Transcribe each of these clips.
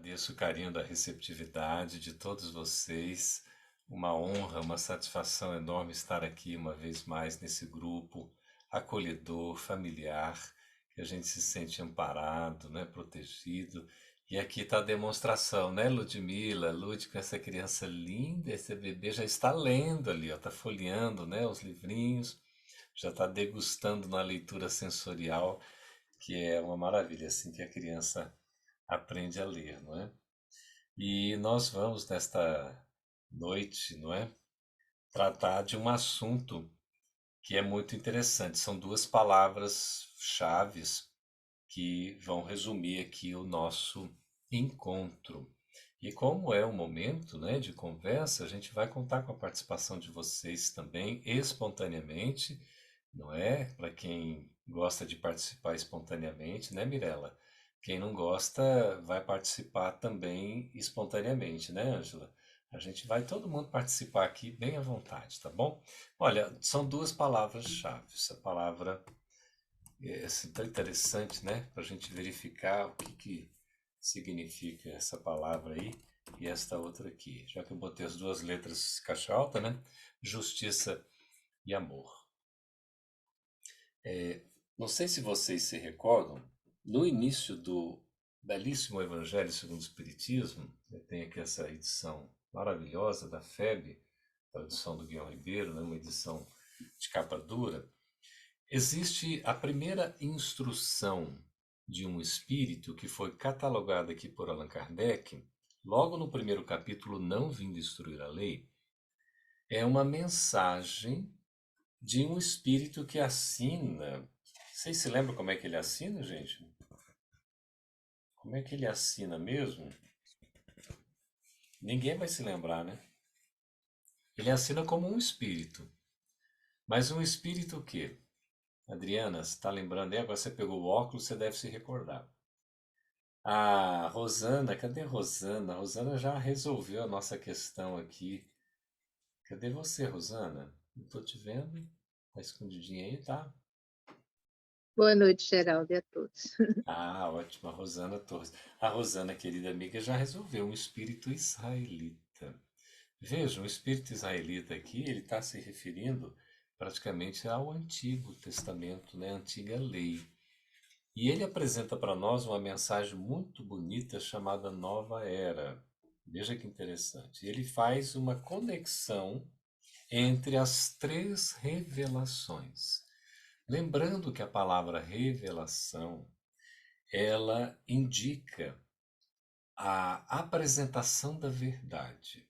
Agradeço o carinho da receptividade de todos vocês. Uma honra, uma satisfação enorme estar aqui uma vez mais nesse grupo acolhedor, familiar, que a gente se sente amparado, né, protegido. E aqui está a demonstração, né, Ludmila? Lud, com essa criança linda, esse bebê já está lendo ali, ó, está folheando, né, os livrinhos, já está degustando na leitura sensorial, que é uma maravilha, assim que a criança aprende a ler, não é? E nós vamos nesta noite, não é, tratar de um assunto que é muito interessante. São duas palavras chaves que vão resumir aqui o nosso encontro. E como é um momento, né, de conversa, a gente vai contar com a participação de vocês também espontaneamente, não é? Para quem gosta de participar espontaneamente, né, Mirella? Quem não gosta vai participar também espontaneamente, né, Ângela? A gente vai todo mundo participar aqui bem à vontade, tá bom? Olha, são duas palavras-chave. Essa palavra é assim, tão interessante, né? Para a gente verificar o que, que significa essa palavra aí e esta outra aqui. Já que eu botei as duas letras caixa alta, né? Justiça e amor. Não sei se vocês se recordam, no início do belíssimo Evangelho segundo o Espiritismo, tem aqui essa edição maravilhosa da FEB, tradução do Guião Ribeiro, né? Uma edição de capa dura. Existe a primeira instrução de um espírito que foi catalogada aqui por Allan Kardec, logo no primeiro capítulo, Não Vim Destruir a Lei, é uma mensagem de um espírito que assina. Vocês se lembram como é que ele assina, gente? Como é que ele assina mesmo? Ninguém vai se lembrar, né? Ele assina como um espírito. Mas um espírito o quê? Adriana, você está lembrando aí? Agora você pegou o óculos, você deve se recordar. A Rosana, cadê a Rosana? A Rosana já resolveu a nossa questão aqui. Cadê você, Rosana? Não tô te vendo. Tá escondidinha aí, tá? Boa noite, Geraldo, e a todos. Ah, ótimo, a Rosana Torres. A Rosana, querida amiga, já resolveu um espírito israelita. Veja, o espírito israelita aqui, ele está se referindo praticamente ao Antigo Testamento, né? A antiga lei. E ele apresenta para nós uma mensagem muito bonita chamada Nova Era. Veja que interessante. Ele faz uma conexão entre as três revelações. Lembrando que a palavra revelação, ela indica a apresentação da verdade.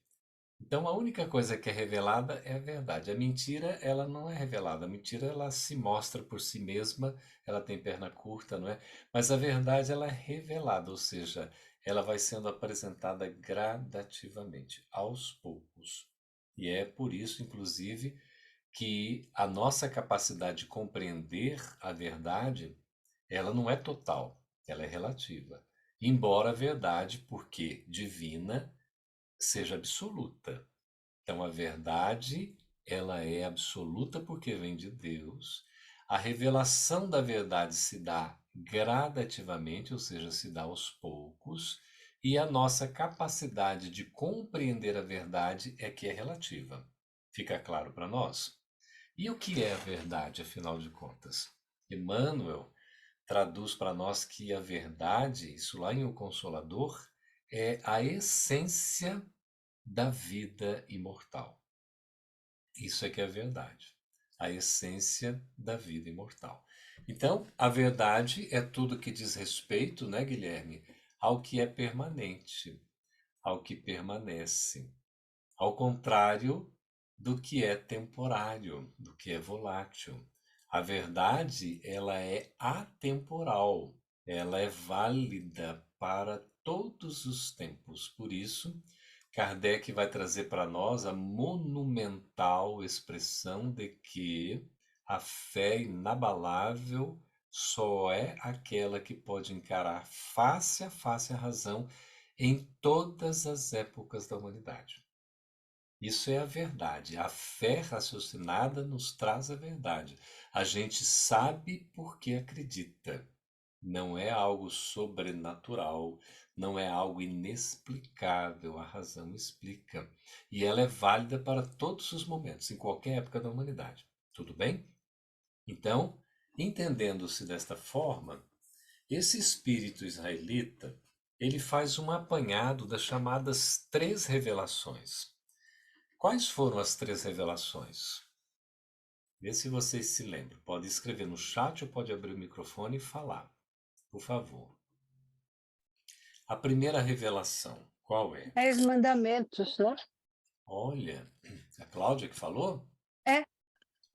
Então a única coisa que é revelada é a verdade. A mentira, ela não é revelada. A mentira, ela se mostra por si mesma, ela tem perna curta, não é? Mas a verdade, ela é revelada, ou seja, ela vai sendo apresentada gradativamente, aos poucos. E é por isso, inclusive, que a nossa capacidade de compreender a verdade, ela não é total, ela é relativa. Embora a verdade, porque divina, seja absoluta. Então a verdade, ela é absoluta porque vem de Deus. A revelação da verdade se dá gradativamente, ou seja, se dá aos poucos, e a nossa capacidade de compreender a verdade é que é relativa. Fica claro para nós? E o que é a verdade, afinal de contas? Emmanuel traduz para nós que a verdade, isso lá em O Consolador, é a essência da vida imortal. Isso é que é a verdade, a essência da vida imortal. Então, a verdade é tudo que diz respeito, né, Guilherme, ao que é permanente, ao que permanece, ao contrário do que é temporário, do que é volátil. A verdade, ela é atemporal, ela é válida para todos os tempos. Por isso, Kardec vai trazer para nós a monumental expressão de que a fé inabalável só é aquela que pode encarar face a face a razão em todas as épocas da humanidade. Isso é a verdade. A fé raciocinada nos traz a verdade. A gente sabe porque acredita. Não é algo sobrenatural, não é algo inexplicável, a razão explica. E ela é válida para todos os momentos, em qualquer época da humanidade. Tudo bem? Então, entendendo-se desta forma, esse espírito israelita, ele faz um apanhado das chamadas três revelações. Quais foram as três revelações? Vê se vocês se lembram. Pode escrever no chat ou pode abrir o microfone e falar, por favor. A primeira revelação, qual é? 10 mandamentos, né? Olha, a Cláudia que falou? É.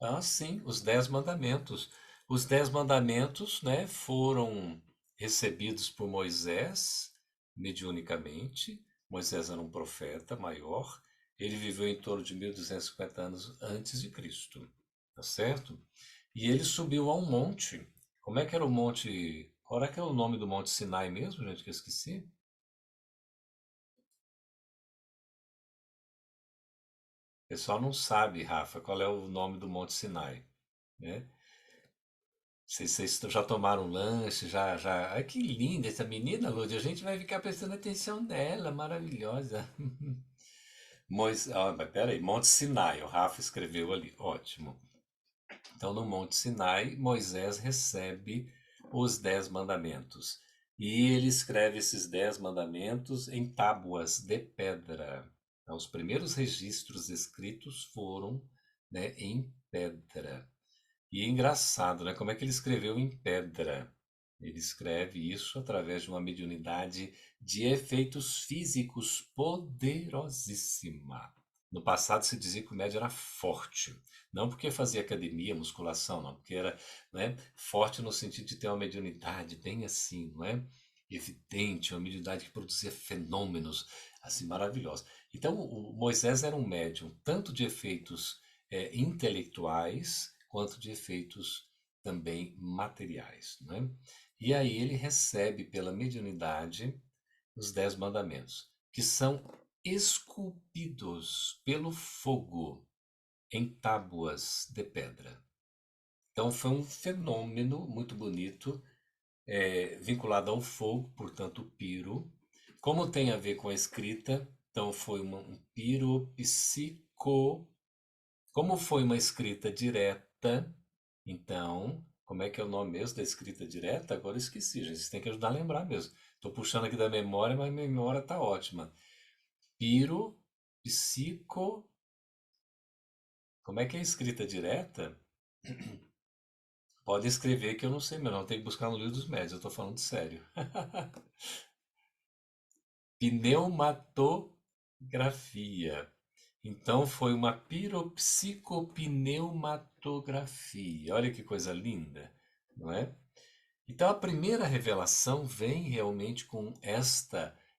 Ah, sim, os 10 mandamentos. Os 10 mandamentos, né, foram recebidos por Moisés mediunicamente. Moisés era um profeta maior. Ele viveu em torno de 1250 anos antes de Cristo, tá certo? E ele subiu a um monte. Como é que era o monte? Qual era que é o nome do Monte Sinai mesmo, gente, que eu esqueci? O pessoal não sabe, Rafa, qual é o nome do Monte Sinai, né? Vocês já tomaram lanche, já. Ai, que linda essa menina, Lúdia. A gente vai ficar prestando atenção nela, maravilhosa. Mas peraí, Monte Sinai, o Rafa escreveu ali, ótimo. Então, no Monte Sinai, Moisés recebe os 10 mandamentos. E ele escreve esses 10 mandamentos em tábuas de pedra. Então, os primeiros registros escritos foram, né, em pedra. E é engraçado, né? Como é que ele escreveu em pedra? Ele escreve isso através de uma mediunidade de efeitos físicos poderosíssima. No passado se dizia que o médium era forte, não porque fazia academia, musculação, não, porque era, né, forte no sentido de ter uma mediunidade bem assim, não é? Evidente, uma mediunidade que produzia fenômenos assim maravilhosos. Então, o Moisés era um médium tanto de efeitos intelectuais quanto de efeitos também materiais, né? E aí ele recebe pela mediunidade os 10 mandamentos, que são esculpidos pelo fogo em tábuas de pedra. Então foi um fenômeno muito bonito, vinculado ao fogo, portanto o piro. Como tem a ver com a escrita, então foi um piro psico. Como foi uma escrita direta, então, como é que é o nome mesmo da escrita direta? Agora eu esqueci, gente. Vocês têm que ajudar a lembrar mesmo. Estou puxando aqui da memória, mas a memória está ótima. Piro, psico. Como é que é a escrita direta? Pode escrever que eu não sei, meu não. Tem que buscar no livro dos médios. Eu estou falando sério. Pneumatografia. Então foi uma piropsicopneumatografia. Olha que coisa linda, não é? Então a primeira revelação vem realmente com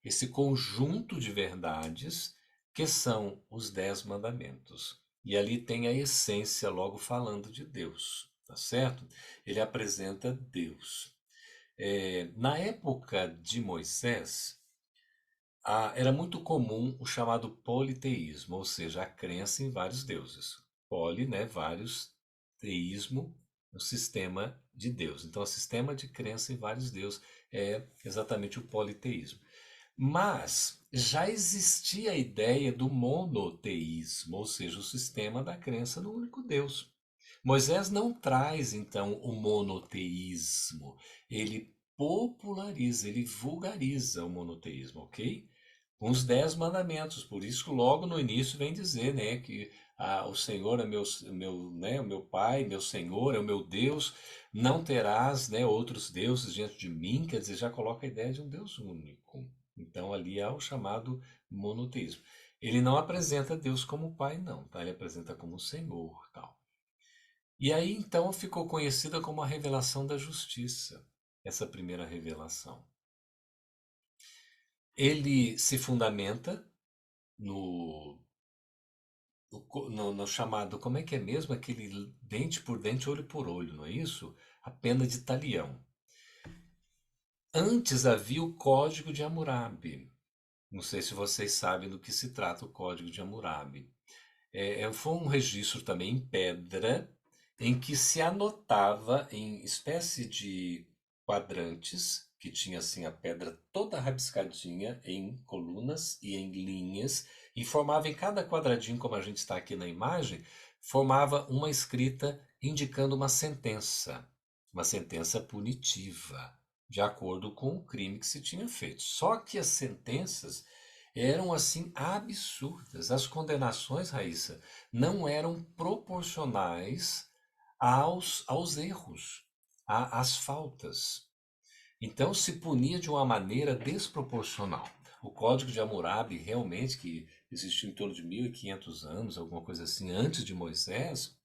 esse conjunto de verdades que são os 10 mandamentos. E ali tem a essência logo falando de Deus, tá certo? Ele apresenta Deus. Na época de Moisés, era muito comum o chamado politeísmo, ou seja, a crença em vários deuses. Poli, né, vários, teísmo, o sistema de Deus. Então, o sistema de crença em vários deuses é exatamente o politeísmo. Mas já existia a ideia do monoteísmo, ou seja, o sistema da crença no único Deus. Moisés não traz, então, o monoteísmo. Ele populariza, ele vulgariza o monoteísmo, ok? Com os 10 mandamentos. Por isso que logo no início vem dizer, né, que o Senhor é né, o meu Pai, meu Senhor, é o meu Deus, não terás, né, outros deuses diante de mim, quer dizer, já coloca a ideia de um Deus único. Então ali há o chamado monoteísmo. Ele não apresenta Deus como Pai, não, tá? Ele apresenta como Senhor, tal. E aí então ficou conhecida como a revelação da justiça, essa primeira revelação. Ele se fundamenta no, no chamado, como é que é mesmo? Aquele dente por dente, olho por olho, não é isso? A pena de talião. Antes havia o Código de Hammurabi. Não sei se vocês sabem do que se trata o Código de Hammurabi. Foi um registro também em pedra, em que se anotava em espécie de quadrantes que tinha assim a pedra toda rabiscadinha em colunas e em linhas, e formava em cada quadradinho, como a gente está aqui na imagem, formava uma escrita indicando uma sentença punitiva, de acordo com o crime que se tinha feito. Só que as sentenças eram assim absurdas. As condenações, Raíssa, não eram proporcionais aos erros, às faltas. Então se punia de uma maneira desproporcional. O Código de Hammurabi, realmente, que existiu em torno de 1500 anos, alguma coisa assim, antes de Moisés,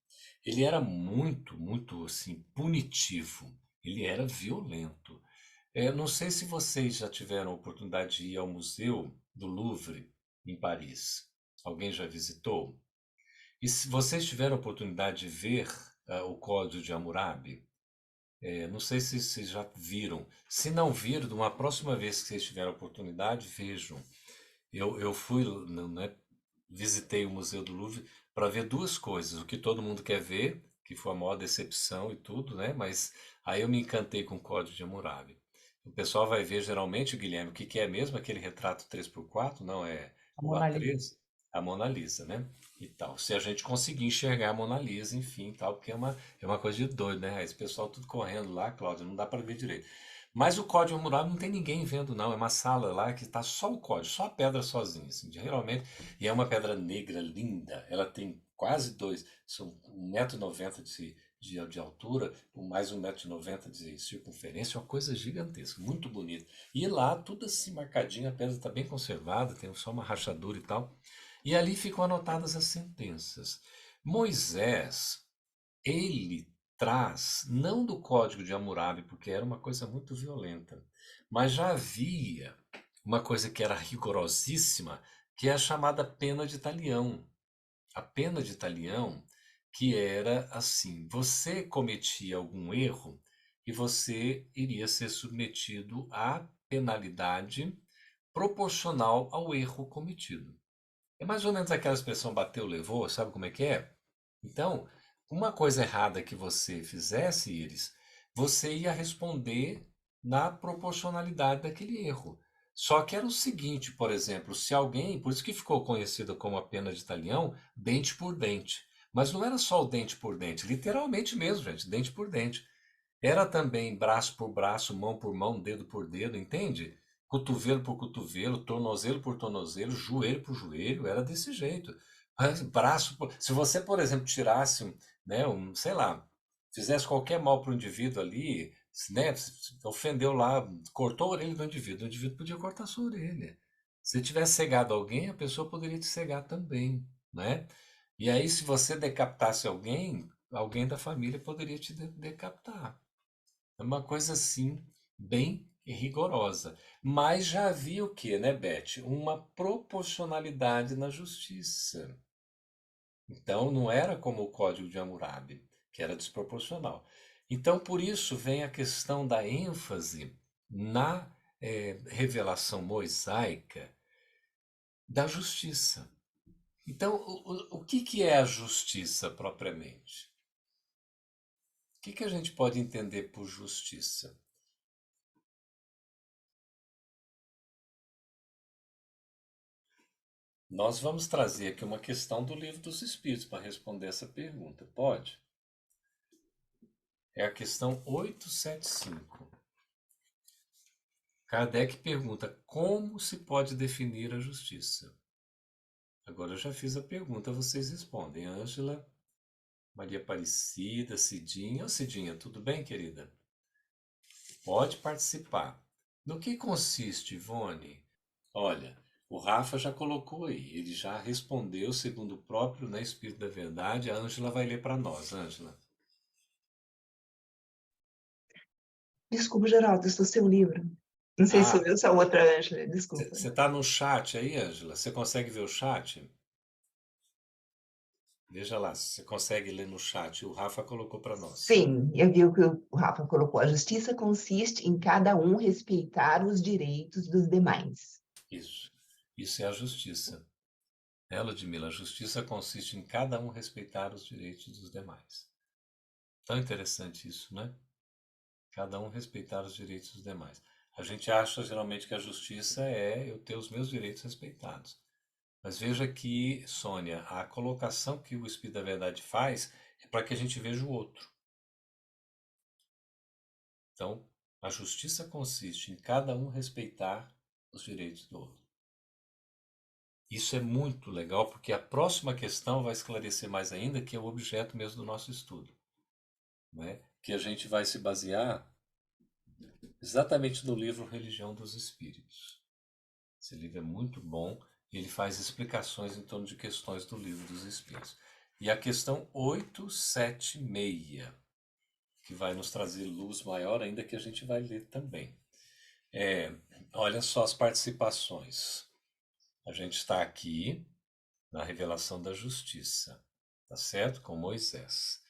ele era muito, muito assim, punitivo. Ele era violento. Não sei se vocês já tiveram a oportunidade de ir ao Museu do Louvre, em Paris. Alguém já visitou? E se vocês tiveram a oportunidade de ver o Código de Hammurabi, não sei se vocês já viram. Se não viram, de uma próxima vez que vocês tiverem a oportunidade, vejam. Eu fui, né, visitei o Museu do Louvre para ver duas coisas. O que todo mundo quer ver, que foi a maior decepção e tudo, né? Mas aí eu me encantei com o Código de Hammurabi. O pessoal vai ver geralmente, Guilherme, o que que é mesmo aquele retrato 3x4? Não, é A o Mona Lisa. A3, a Mona Lisa, né? E tal. Se a gente conseguir enxergar a Mona Lisa, enfim, tal, porque é uma coisa de doido, né? Esse pessoal tudo correndo lá, Cláudio, não dá para ver direito. Mas o Código Hammurabi não tem ninguém vendo, não. É uma sala lá que está só o código, só a pedra sozinha, assim, geralmente. E é uma pedra negra linda. Ela tem quase dois, são 1,90 m de altura, por mais 1,90 m de circunferência, uma coisa gigantesca, muito bonita. E lá, tudo assim marcadinho, a pedra está bem conservada, tem só uma rachadura e tal. E ali ficam anotadas as sentenças. Moisés, ele traz, não do Código de Hammurabi, porque era uma coisa muito violenta, mas já havia uma coisa que era rigorosíssima, que é a chamada pena de talião. A pena de talião, que era assim: você cometia algum erro e você iria ser submetido à penalidade proporcional ao erro cometido. É mais ou menos aquela expressão bateu, levou, sabe como é que é? Então, uma coisa errada que você fizesse, Iris, você ia responder na proporcionalidade daquele erro. Só que era o seguinte, por exemplo, se alguém, por isso que ficou conhecido como a pena de talião, dente por dente. Mas não era só o dente por dente, literalmente mesmo, gente, dente por dente. Era também braço por braço, mão por mão, dedo por dedo, entende? Cotovelo por cotovelo, tornozelo por tornozelo, joelho por joelho, era desse jeito. Mas braço por... Se você, por exemplo, tirasse, né, sei lá, fizesse qualquer mal para o indivíduo ali, né, ofendeu lá, cortou a orelha do indivíduo, o indivíduo podia cortar a sua orelha. Se tivesse cegado alguém, a pessoa poderia te cegar também, né? E aí, se você decapitasse alguém, alguém da família poderia te decapitar. É uma coisa assim, bem rigorosa. Mas já havia o que, né, Beth? Uma proporcionalidade na justiça. Então não era como o Código de Hammurabi, que era desproporcional. Então por isso vem a questão da ênfase na revelação mosaica da justiça. Então, o que que é a justiça propriamente? O que que a gente pode entender por justiça? Nós vamos trazer aqui uma questão do Livro dos Espíritos para responder essa pergunta. Pode? É a questão 875. Kardec pergunta: como se pode definir a justiça? Agora eu já fiz a pergunta, vocês respondem. Ângela, Maria Aparecida, Cidinha. Ô Cidinha, tudo bem, querida? Pode participar. No que consiste, Ivone? Olha, o Rafa já colocou aí, ele já respondeu segundo o próprio, né, Espírito da Verdade. A Ângela vai ler para nós, Ângela. Desculpa, Geraldo, esse é o seu livro. Não sei se sou Ah, eu, se é a outra Ângela, desculpa. você está no chat aí, Ângela? Você consegue ver o chat? Veja lá, se você consegue ler no chat. O Rafa colocou para nós. Sim, eu vi o que o Rafa colocou. A justiça consiste em cada um respeitar os direitos dos demais. Isso. Isso é a justiça. É, Ludmila, a justiça consiste em cada um respeitar os direitos dos demais. Tão interessante isso, né? Cada um respeitar os direitos dos demais. A gente acha geralmente que a justiça é eu ter os meus direitos respeitados. Mas veja que, Sônia, a colocação que o Espírito da Verdade faz é para que a gente veja o outro. Então, a justiça consiste em cada um respeitar os direitos do outro. Isso é muito legal, porque a próxima questão vai esclarecer mais ainda, que é o objeto mesmo do nosso estudo, né? Que a gente vai se basear exatamente no livro Religião dos Espíritos. Esse livro é muito bom e ele faz explicações em torno de questões do livro dos Espíritos. E a questão 876, que vai nos trazer luz maior ainda, que a gente vai ler também. Olha só as participações. A gente está aqui na revelação da justiça, tá certo? Com Moisés.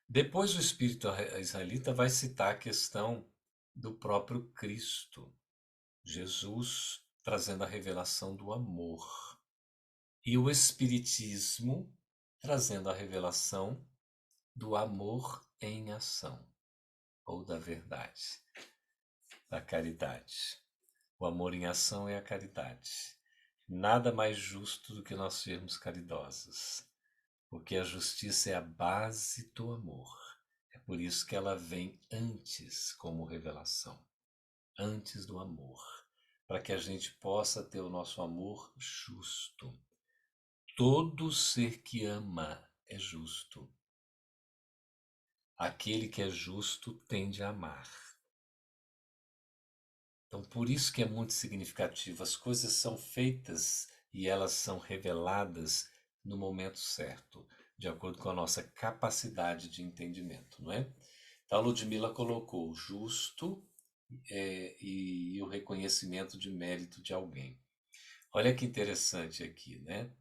Depois o espírito israelita vai citar a questão do próprio Cristo, Jesus trazendo a revelação do amor. E o espiritismo trazendo a revelação do amor em ação, ou da verdade, da caridade. O amor em ação é a caridade. Nada mais justo do que nós sermos caridosos, porque a justiça é a base do amor. É por isso que ela vem antes como revelação, antes do amor, para que a gente possa ter o nosso amor justo. Todo ser que ama é justo. Aquele que é justo tende a amar. Então, por isso que é muito significativo. As coisas são feitas e elas são reveladas no momento certo, de acordo com a nossa capacidade de entendimento, não é? Então, a Ludmila colocou o justo e o reconhecimento de mérito de alguém. Olha que interessante aqui, né?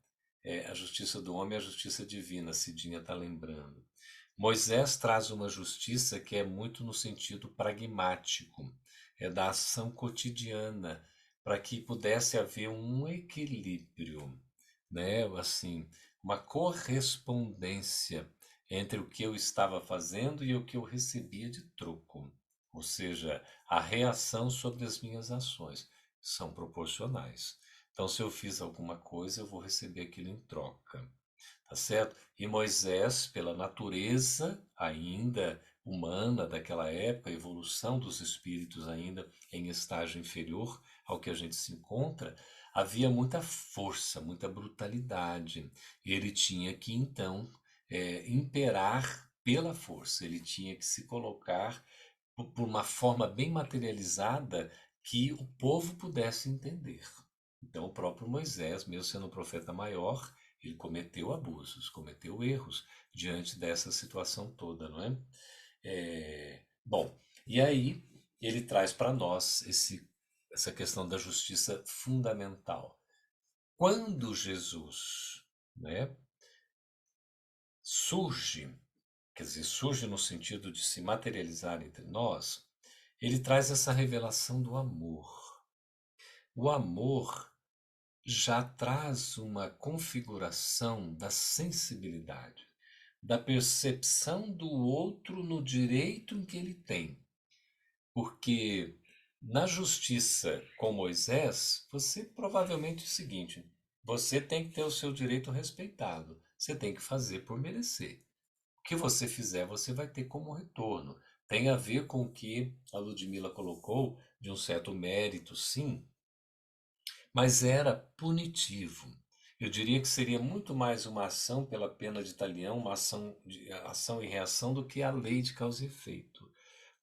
A justiça do homem é a justiça divina, a Cidinha está lembrando. Moisés traz uma justiça que é muito no sentido pragmático, é da ação cotidiana, para que pudesse haver um equilíbrio, né? Assim, uma correspondência entre o que eu estava fazendo e o que eu recebia de troco. Ou seja, a reação sobre as minhas ações são proporcionais. Então, se eu fiz alguma coisa, eu vou receber aquilo em troca. Tá certo? E Moisés, pela natureza ainda humana daquela época, a evolução dos espíritos ainda em estágio inferior ao que a gente se encontra, havia muita força, muita brutalidade. Ele tinha que, então, imperar pela força, ele tinha que se colocar por uma forma bem materializada que o povo pudesse entender. Então, o próprio Moisés, mesmo sendo um profeta maior, ele cometeu abusos, cometeu erros diante dessa situação toda, não é? Bom, e aí ele traz para nós essa questão da justiça fundamental. Quando Jesus, né, surge, quer dizer, surge no sentido de se materializar entre nós, ele traz essa revelação do amor. O amor já traz uma configuração da sensibilidade, da percepção do outro no direito em que ele tem. Porque na justiça com Moisés, você provavelmente é o seguinte: você tem que ter o seu direito respeitado, você tem que fazer por merecer. O que você fizer, você vai ter como retorno. Tem a ver com o que a Ludmila colocou, de um certo mérito, sim, mas era punitivo. Eu diria que seria muito mais uma ação pela pena de talião, uma ação e reação, do que a lei de causa e efeito.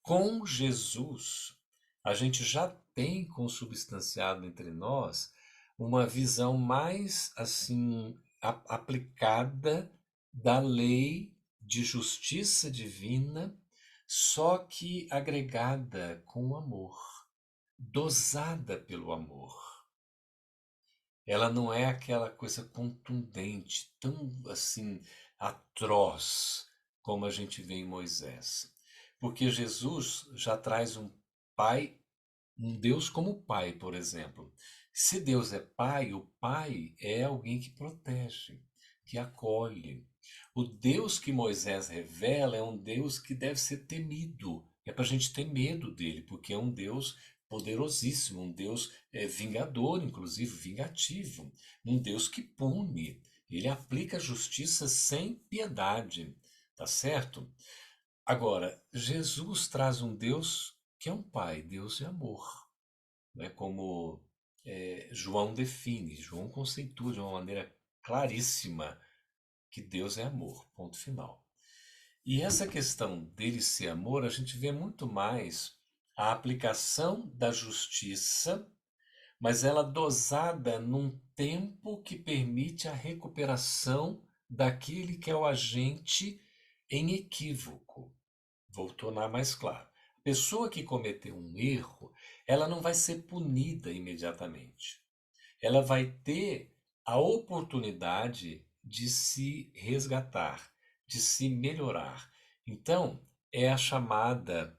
Com Jesus, a gente já tem consubstanciado entre nós uma visão mais assim aplicada da lei de justiça divina, só que agregada com o amor, dosada pelo amor. Ela não é aquela coisa contundente, tão assim atroz como a gente vê em Moisés. Porque Jesus já traz um pai, um Deus como pai, por exemplo. Se Deus é pai, o pai é alguém que protege, que acolhe. O Deus que Moisés revela é um Deus que deve ser temido. É para a gente ter medo dele, porque é um Deus poderosíssimo, um Deus vingador, inclusive vingativo, um Deus que pune, ele aplica justiça sem piedade, tá certo? Agora, Jesus traz um Deus que é um Pai, Deus de amor, né? Como João define, João conceitua de uma maneira claríssima que Deus é amor, ponto final. E essa questão dele ser amor, a gente vê muito mais a aplicação da justiça, mas ela dosada num tempo que permite a recuperação daquele que é o agente em equívoco. Vou tornar mais claro. A pessoa que cometeu um erro, ela não vai ser punida imediatamente. Ela vai ter a oportunidade de se resgatar, de se melhorar. Então, é a chamada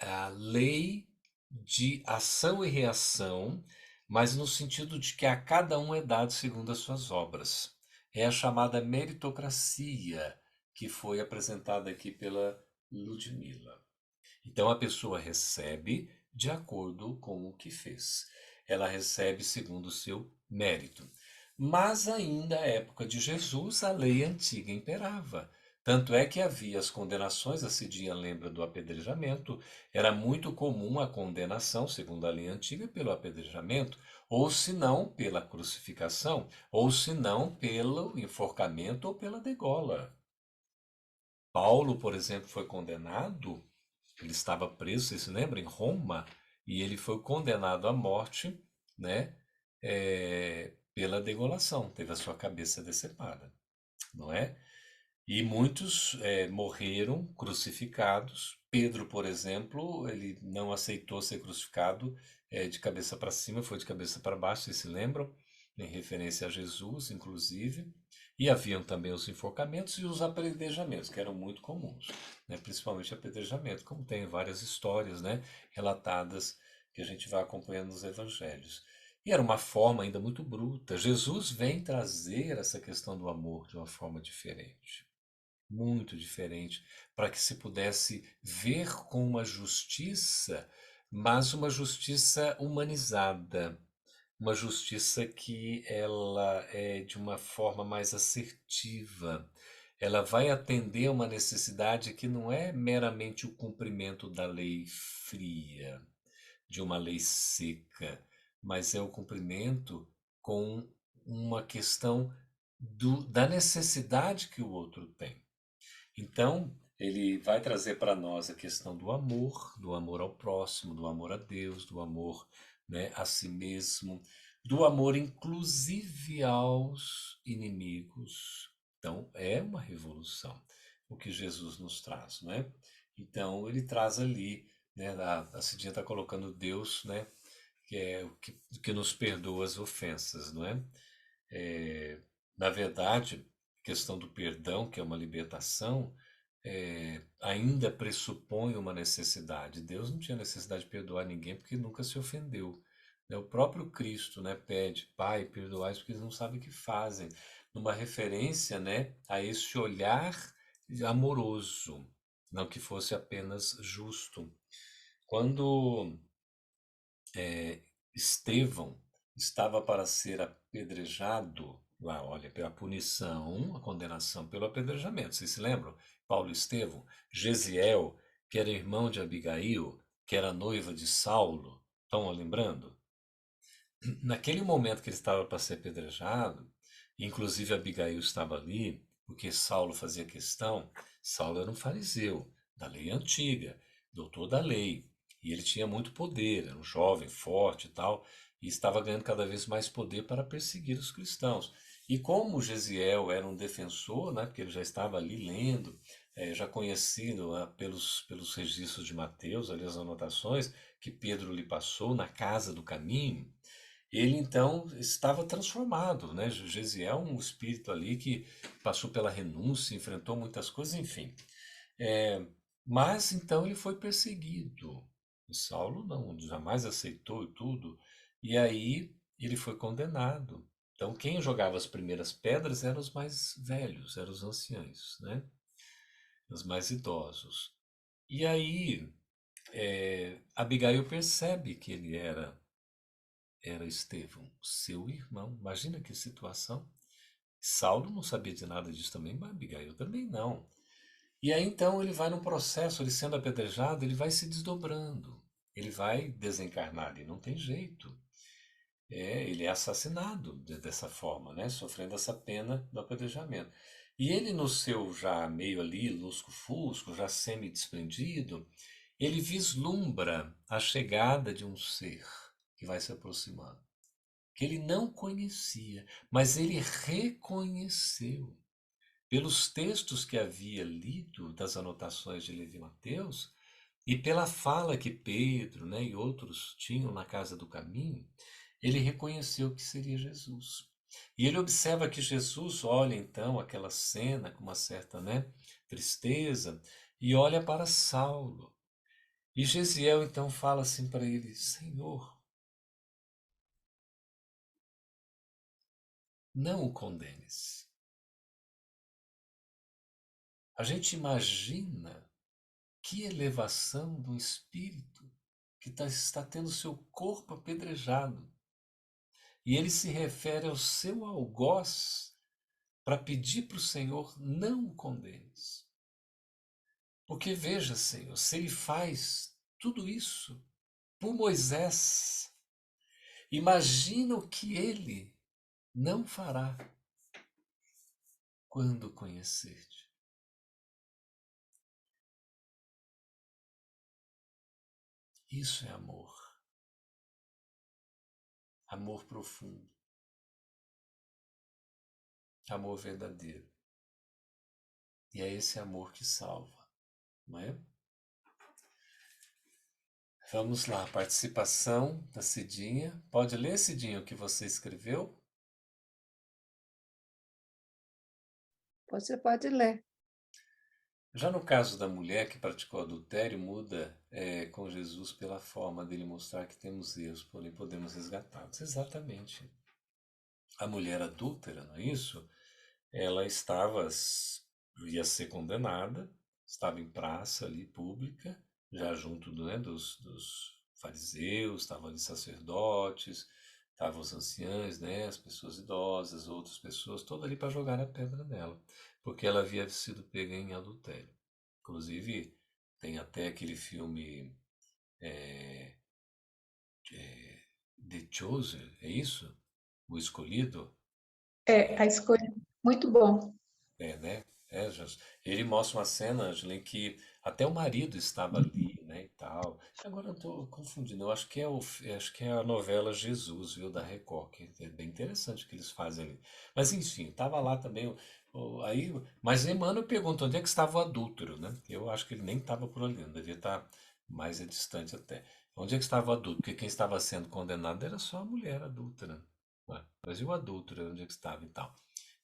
a lei de ação e reação, mas no sentido de que a cada um é dado segundo as suas obras. É a chamada meritocracia que foi apresentada aqui pela Ludmilla. Então a pessoa recebe de acordo com o que fez. Ela recebe segundo o seu mérito. Mas ainda à época de Jesus, a lei antiga imperava. Tanto é que havia as condenações, a Cidinha lembra do apedrejamento, era muito comum a condenação, segundo a lei antiga, pelo apedrejamento, ou se não pela crucificação, ou se não pelo enforcamento ou pela degola. Paulo, por exemplo, foi condenado, ele estava preso, vocês se lembram, em Roma, e ele foi condenado à morte, né, pela degolação, teve a sua cabeça decepada, não é? E muitos morreram crucificados. Pedro, por exemplo, ele não aceitou ser crucificado de cabeça para cima, foi de cabeça para baixo, vocês se lembram? Em referência a Jesus, inclusive. E haviam também os enforcamentos e os apedrejamentos, que eram muito comuns, né? Principalmente apedrejamento, como tem várias histórias, né, relatadas que a gente vai acompanhando nos evangelhos. E era uma forma ainda muito bruta. Jesus vem trazer essa questão do amor de uma forma diferente, muito diferente, para que se pudesse ver com uma justiça, mas uma justiça humanizada, uma justiça que ela é de uma forma mais assertiva. Ela vai atender a uma necessidade que não é meramente o cumprimento da lei fria, de uma lei seca, mas é o cumprimento com uma questão da necessidade que o outro tem. Então, ele vai trazer para nós a questão do amor ao próximo, do amor a Deus, do amor, né, a si mesmo, do amor inclusive aos inimigos. Então, é uma revolução o que Jesus nos traz, né? Então, ele traz ali, né, a Cidinha está colocando Deus, né, que é o que nos perdoa as ofensas, não é? Na verdade, a questão do perdão, que é uma libertação, ainda pressupõe uma necessidade. Deus não tinha necessidade de perdoar ninguém porque nunca se ofendeu, né? O próprio Cristo, né, pede, Pai, perdoai porque eles não sabem o que fazem, numa referência, né, a esse olhar amoroso, não que fosse apenas justo. Quando Estevão estava para ser apedrejado, lá, olha, pela punição, a condenação pelo apedrejamento. Vocês se lembram? Paulo e Estevão, Gesiel, que era irmão de Abigail, que era noiva de Saulo. Estão lembrando? Naquele momento que ele estava para ser apedrejado, inclusive Abigail estava ali, porque Saulo fazia questão. Saulo era um fariseu da lei antiga, doutor da lei, e ele tinha muito poder, era um jovem, forte e tal, e estava ganhando cada vez mais poder para perseguir os cristãos. E como Gesiel era um defensor, né, porque ele já estava ali lendo, já conhecido pelos registros de Mateus, ali as anotações que Pedro lhe passou na casa do caminho, ele então estava transformado, né? Gesiel, um espírito ali que passou pela renúncia, enfrentou muitas coisas, enfim. É, mas então ele foi perseguido. E Saulo não, jamais aceitou tudo. E aí ele foi condenado. Então quem jogava as primeiras pedras eram os mais velhos, eram os anciãos, né? Os mais idosos. E aí Abigail percebe que ele era Estevão, seu irmão. Imagina que situação. Saulo não sabia de nada disso também, mas Abigail também não. E aí então ele vai num processo, ele sendo apedrejado, ele vai se desdobrando. Ele vai desencarnar, e não tem jeito. Ele é assassinado dessa forma, né? Sofrendo essa pena do apedrejamento. E ele, no seu já meio ali, lusco-fusco, já semi-desprendido, ele vislumbra a chegada de um ser que vai se aproximando, que ele não conhecia, mas ele reconheceu. Pelos textos que havia lido das anotações de Levi Mateus, e pela fala que Pedro, né, e outros tinham na casa do caminho, ele reconheceu que seria Jesus. E ele observa que Jesus olha então aquela cena com uma certa, né, tristeza e olha para Saulo. E Gesiel então fala assim para ele: Senhor, não o condenes. A gente imagina que elevação do espírito que está tendo seu corpo apedrejado. E ele se refere ao seu algoz para pedir para o Senhor: não o condenes. Porque veja, Senhor, se ele faz tudo isso por Moisés, imagina o que ele não fará quando conhecer-te. Isso é amor. Amor profundo. Amor verdadeiro. E é esse amor que salva, não é? Vamos lá, participação da Cidinha. Pode ler, Cidinha, o que você escreveu? Você pode ler. Já no caso da mulher que praticou adultério, muda com Jesus pela forma dele mostrar que temos erros, porém podemos resgatá-los. Exatamente. A mulher adúltera, não é isso? Ela ia ser condenada, estava em praça ali pública, já junto, né, dos fariseus, estavam ali sacerdotes, estavam os anciãos, né, as pessoas idosas, outras pessoas, todas ali para jogar a pedra nela, porque ela havia sido pega em adultério. Inclusive, tem até aquele filme é, The Chosen, é isso? O Escolhido? A escolha. Muito bom. Né? Ele mostra uma cena, Angela, em que até o marido estava ali, né, e tal. Agora eu estou confundindo, eu acho que é a novela Jesus, viu, da Record, que é bem interessante o que eles fazem ali. Mas enfim, estava lá também, aí, mas Emmanuel pergunta onde é que estava o adúltero, né? Eu acho que ele nem estava por ali, não devia estar mais distante até. Onde é que estava o adúltero? Porque quem estava sendo condenado era só a mulher adúltera. Ué, mas e o adúltero, onde é que estava e tal?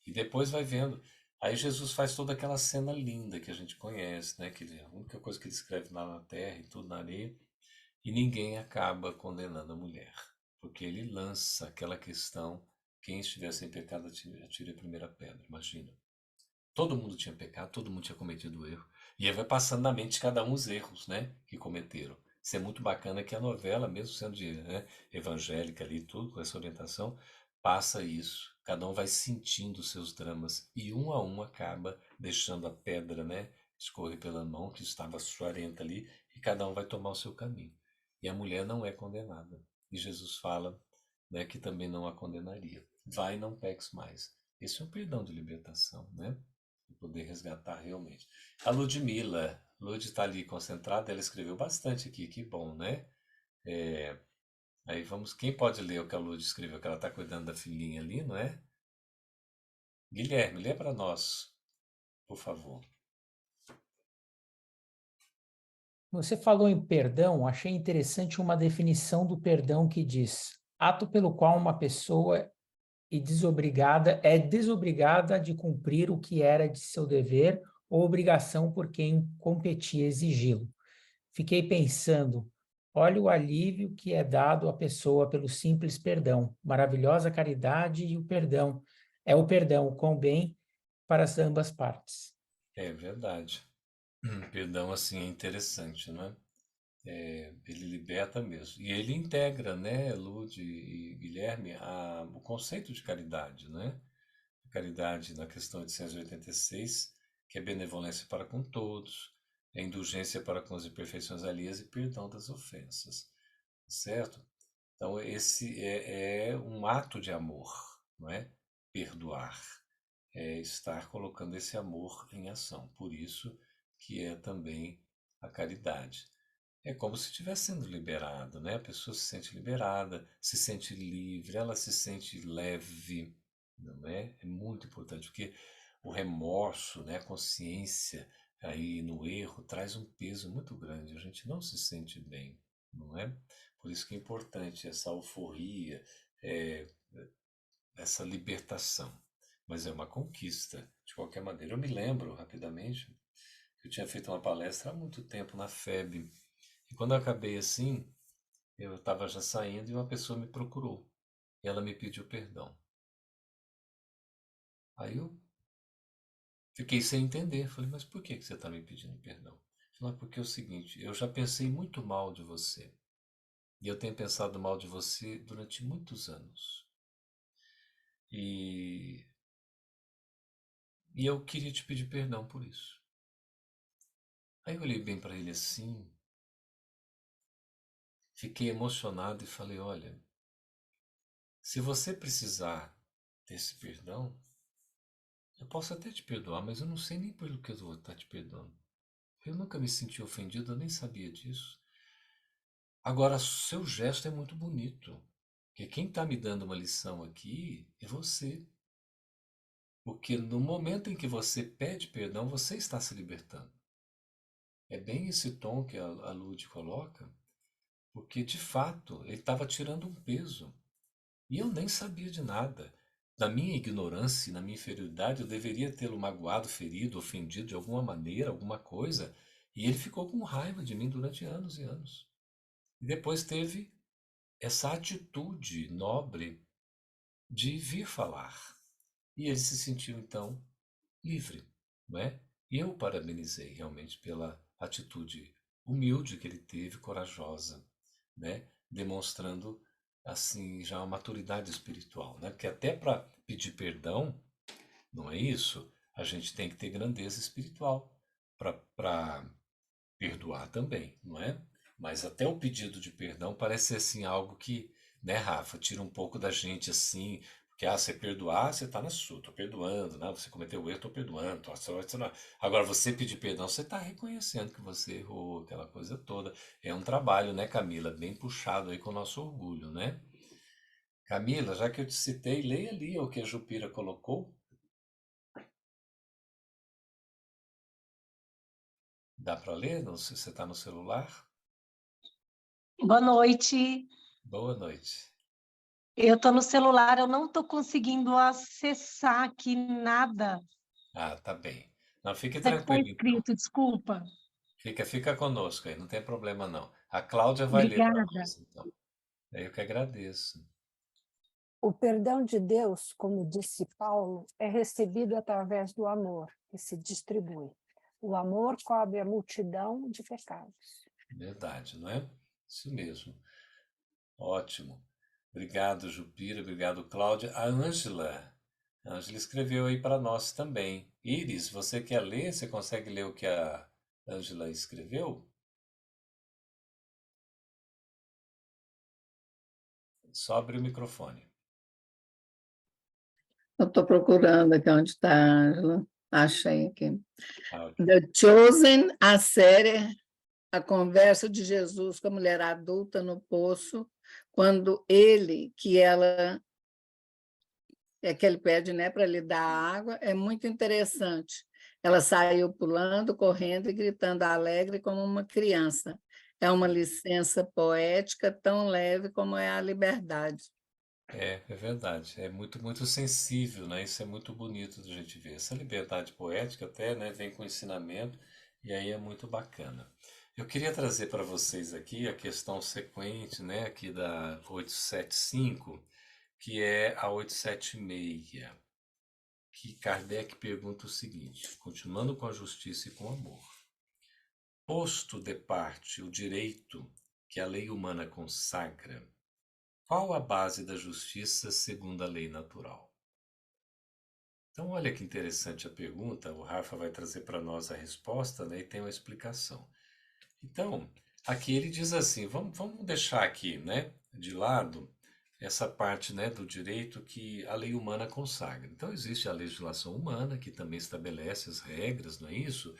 E depois vai vendo. Aí Jesus faz toda aquela cena linda que a gente conhece, né? Que a única coisa que ele escreve lá na terra e tudo na areia, e ninguém acaba condenando a mulher, porque ele lança aquela questão: quem estiver sem pecado atire a primeira pedra. Imagina. Todo mundo tinha pecado, todo mundo tinha cometido erro. E aí vai passando na mente de cada um os erros, né, que cometeram. Isso é muito bacana que a novela, mesmo sendo né, evangélica ali, tudo, com essa orientação, passa isso. Cada um vai sentindo os seus dramas e um a um acaba deixando a pedra, né, escorrer pela mão que estava suarenta ali e cada um vai tomar o seu caminho. E a mulher não é condenada. E Jesus fala, né, que também não a condenaria. Vai e não peques mais. Esse é o perdão de libertação, né? E poder resgatar realmente. A Ludmilla, Lud está ali concentrada, ela escreveu bastante aqui, que bom, né? É, aí vamos, quem pode ler o que a Lud escreveu, que ela está cuidando da filhinha ali, não é? Guilherme, lê para nós, por favor. Você falou em perdão, achei interessante uma definição do perdão que diz: ato pelo qual uma pessoa é desobrigada de cumprir o que era de seu dever ou obrigação por quem competia exigi-lo. Fiquei pensando, olha o alívio que é dado à pessoa pelo simples perdão, maravilhosa caridade e o perdão. É o perdão com bem para as ambas partes. É verdade. Perdão, assim, é interessante, não é? Ele liberta mesmo. E ele integra, né, Lud e Guilherme, o conceito de caridade, né? Caridade na questão 886, que é benevolência para com todos, é indulgência para com as imperfeições alheias e perdão das ofensas, certo? Então, esse é um ato de amor, não é? Perdoar. É estar colocando esse amor em ação. Por isso que é também a caridade. É como se estivesse sendo liberado, né? A pessoa se sente liberada, se sente livre, ela se sente leve, não é? É muito importante, porque o remorso, né, a consciência aí no erro traz um peso muito grande. A gente não se sente bem, não é? Por isso que é importante essa euforia, é, essa libertação. Mas é uma conquista, de qualquer maneira. Eu me lembro rapidamente que eu tinha feito uma palestra há muito tempo na FEB. E quando eu acabei assim, eu estava já saindo e uma pessoa me procurou. E ela me pediu perdão. Aí eu fiquei sem entender. Falei, mas por que você está me pedindo perdão? Falei, porque é o seguinte, eu já pensei muito mal de você. E eu tenho pensado mal de você durante muitos anos. E, e eu queria te pedir perdão por isso. Aí eu olhei bem para ele assim, fiquei emocionado e falei, olha, se você precisar desse perdão, eu posso até te perdoar, mas eu não sei nem pelo que eu vou estar te perdoando. Eu nunca me senti ofendido, eu nem sabia disso. Agora, seu gesto é muito bonito, porque quem está me dando uma lição aqui é você. Porque no momento em que você pede perdão, você está se libertando. É bem esse tom que a Lud coloca, porque de fato ele estava tirando um peso. E eu nem sabia de nada. Na minha ignorância, na minha inferioridade, eu deveria tê-lo magoado, ferido, ofendido de alguma maneira, alguma coisa. E ele ficou com raiva de mim durante anos e anos. E depois teve essa atitude nobre de vir falar. E ele se sentiu, então, livre, não é? E eu o parabenizei realmente pela atitude humilde que ele teve, corajosa, né? Demonstrando assim já uma maturidade espiritual, né? Porque até para pedir perdão, não é isso? A gente tem que ter grandeza espiritual para perdoar também, não é? Mas até o pedido de perdão parece assim algo que, né, Rafa, tira um pouco da gente assim, porque você perdoar, você tá na sua, tô perdoando, né? Você cometeu o erro, tô perdoando, agora você pedir perdão, você tá reconhecendo que você errou, aquela coisa toda. É um trabalho, né, Camila, bem puxado aí com o nosso orgulho, né? Camila, já que eu te citei, leia ali o que a Jupira colocou. Dá para ler? Não sei se você está no celular. Boa noite. Boa noite. Eu estou no celular, eu não estou conseguindo acessar aqui nada. Ah, tá bem. Não, fique O que está tranquilo, então. escrito? Desculpa. Fica conosco aí, não tem problema não. A Cláudia vai ler para Obrigada. nós, então. Eu que agradeço. O perdão de Deus, como disse Paulo, é recebido através do amor, que se distribui. O amor cobre a multidão de pecados. Verdade, não é? Isso mesmo. Ótimo. Obrigado, Jupira. Obrigado, Cláudia. A Ângela. A Ângela escreveu aí para nós também. Iris, você quer ler? Você consegue ler o que a Ângela escreveu? Só abre o microfone. Eu estou procurando aqui onde está a Ângela. Achei aqui. Ok. The Chosen, a série, a conversa de Jesus com a mulher adulta no poço, quando que ele pede, né, para lhe dar água, é muito interessante. Ela saiu pulando, correndo e gritando alegre como uma criança. É uma licença poética tão leve como é a liberdade. É verdade. É muito, muito sensível, né? Isso é muito bonito de a gente ver. Essa liberdade poética até, né, vem com ensinamento e aí é muito bacana. Eu queria trazer para vocês aqui a questão sequente, né, aqui da 875, que é a 876, que Kardec pergunta o seguinte, continuando com a justiça e com o amor. Posto de parte o direito que a lei humana consagra, qual a base da justiça segundo a lei natural? Então, olha que interessante a pergunta. O Rafa vai trazer para nós a resposta, né, e tem uma explicação. Então, aqui ele diz assim: vamos deixar aqui, né, de lado essa parte, né, do direito que a lei humana consagra. Então, existe a legislação humana, que também estabelece as regras, não é isso?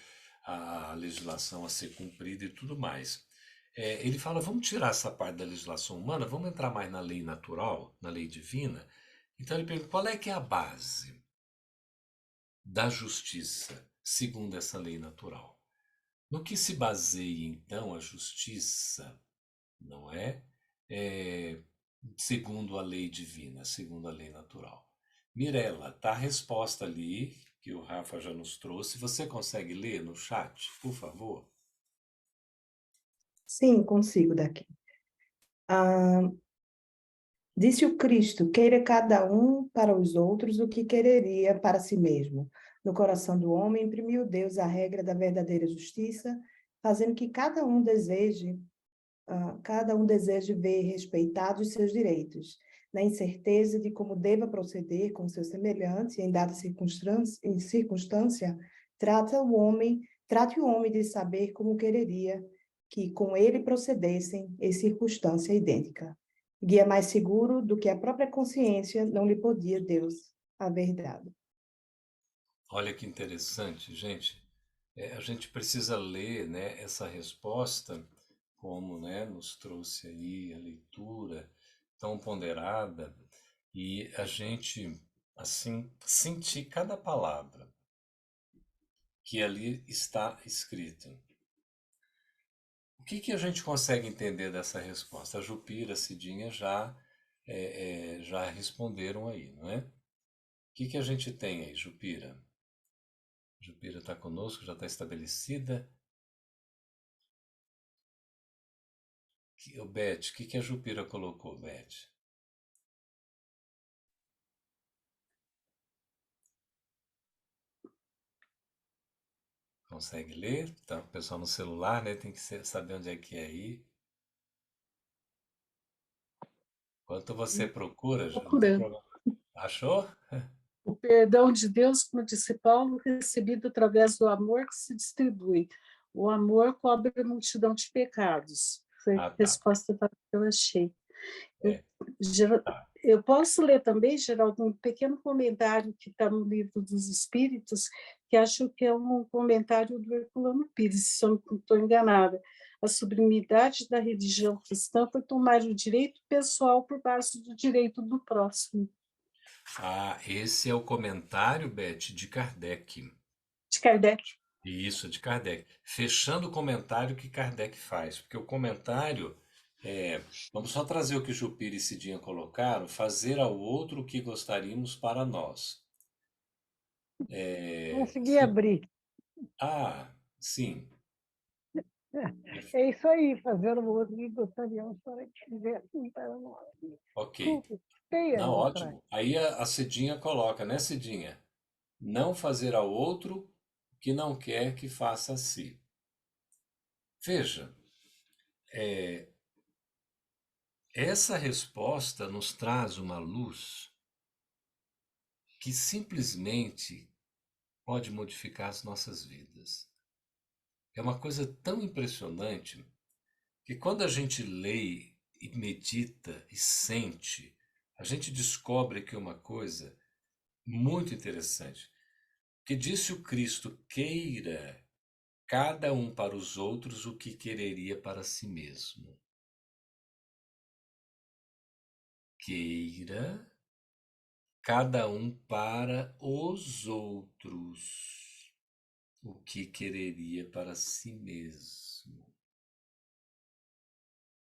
A legislação a ser cumprida e tudo mais. Ele fala: vamos tirar essa parte da legislação humana, vamos entrar mais na lei natural, na lei divina. Então, ele pergunta: qual é que é a base da justiça segundo essa lei natural? No que se baseia, então, a justiça, não é? É, segundo a lei divina, segundo a lei natural. Mirela, tá a resposta ali, que o Rafa já nos trouxe. Você consegue ler no chat, por favor? Sim, consigo daqui. Ah, disse o Cristo: queira cada um para os outros o que quereria para si mesmo. No coração do homem imprimiu Deus a regra da verdadeira justiça, fazendo que cada um deseje ver respeitados seus direitos, na incerteza de como deva proceder com seu semelhante em dada circunstância, trate o homem de saber como quereria que com ele procedessem em circunstância idêntica. Guia mais seguro do que a própria consciência não lhe podia Deus haver dado. Olha que interessante, gente. A gente precisa ler, né, essa resposta, como, né, nos trouxe aí a leitura tão ponderada, e a gente, assim, sentir cada palavra que ali está escrita. O que a gente consegue entender dessa resposta? A Jupira, a Cidinha já responderam aí, não é? O que a gente tem aí, Jupira? Jupira está conosco, já está estabelecida. Beth, o que a Jupira colocou, Beth? Consegue ler? Então, o pessoal no celular, né, tem que saber onde é que é aí. Enquanto você procura, já não tem Procurando. problema. Achou? O perdão de Deus, como disse Paulo, recebido através do amor que se distribui. O amor cobre a multidão de pecados. Foi a Ah, tá. resposta que eu achei. É, tá. Eu posso ler também, Geraldo, um pequeno comentário que está no Livro dos Espíritos, que acho que é um comentário do Herculano Pires, se eu não estou enganada. A sublimidade da religião cristã foi tomar o direito pessoal por base do direito do próximo. Ah, esse é o comentário, Beth, de Kardec. De Kardec. Isso, de Kardec. Fechando o comentário que Kardec faz, porque o comentário vamos só trazer o que Jupira e Cidinha colocaram: fazer ao outro o que gostaríamos para nós. Consegui abrir. Ah, sim. É isso aí, fazer o outro que gostaríamos para que fizessem para nós. Ok. Desculpe, feia Não, essa frase. ótimo. Aí a Cidinha coloca, né, Cidinha? Não fazer ao outro o que não quer que faça a si. Veja, essa resposta nos traz uma luz que simplesmente pode modificar as nossas vidas. É uma coisa tão impressionante que quando a gente lê e medita e sente, a gente descobre que é uma coisa muito interessante. Que disse o Cristo: queira cada um para os outros o que quereria para si mesmo. Queira cada um para os outros o que quereria para si mesmo.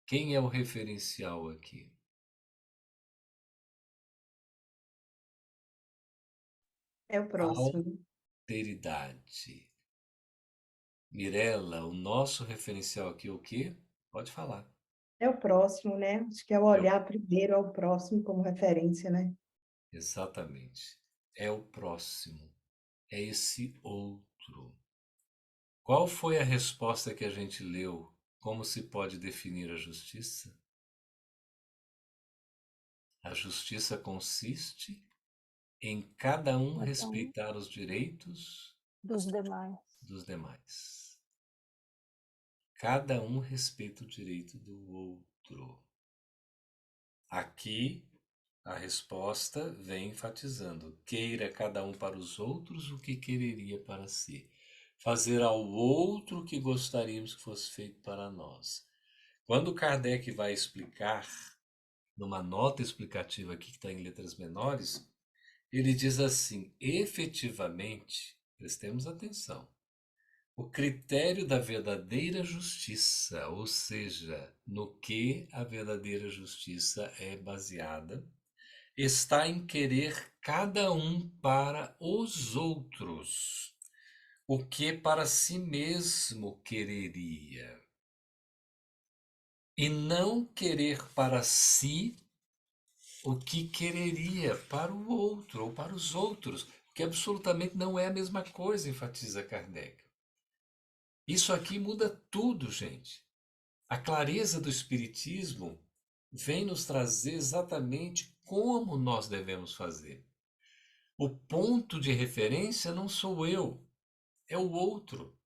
Quem é o referencial aqui? É o próximo. Alteridade. Mirela, o nosso referencial aqui é o quê? Pode falar. É o próximo, né? Acho que é o olhar primeiro ao próximo como referência, né? Exatamente. É o próximo. É esse outro. Qual foi a resposta que a gente leu? Como se pode definir a justiça? A justiça consiste em cada um respeitar os direitos dos demais. dos demais. Cada um respeita o direito do outro. Aqui, a resposta vem enfatizando: queira cada um para os outros o que quereria para si. Fazer ao outro o que gostaríamos que fosse feito para nós. Quando Kardec vai explicar, numa nota explicativa aqui que está em letras menores, ele diz assim: efetivamente, prestemos atenção, o critério da verdadeira justiça, ou seja, no que a verdadeira justiça é baseada, está em querer cada um para os outros o que para si mesmo quereria, e não querer para si o que quereria para o outro ou para os outros, que absolutamente não é a mesma coisa, enfatiza Kardec. Isso aqui muda tudo, gente. A clareza do Espiritismo vem nos trazer exatamente como nós devemos fazer. O ponto de referência não sou eu, é o outro.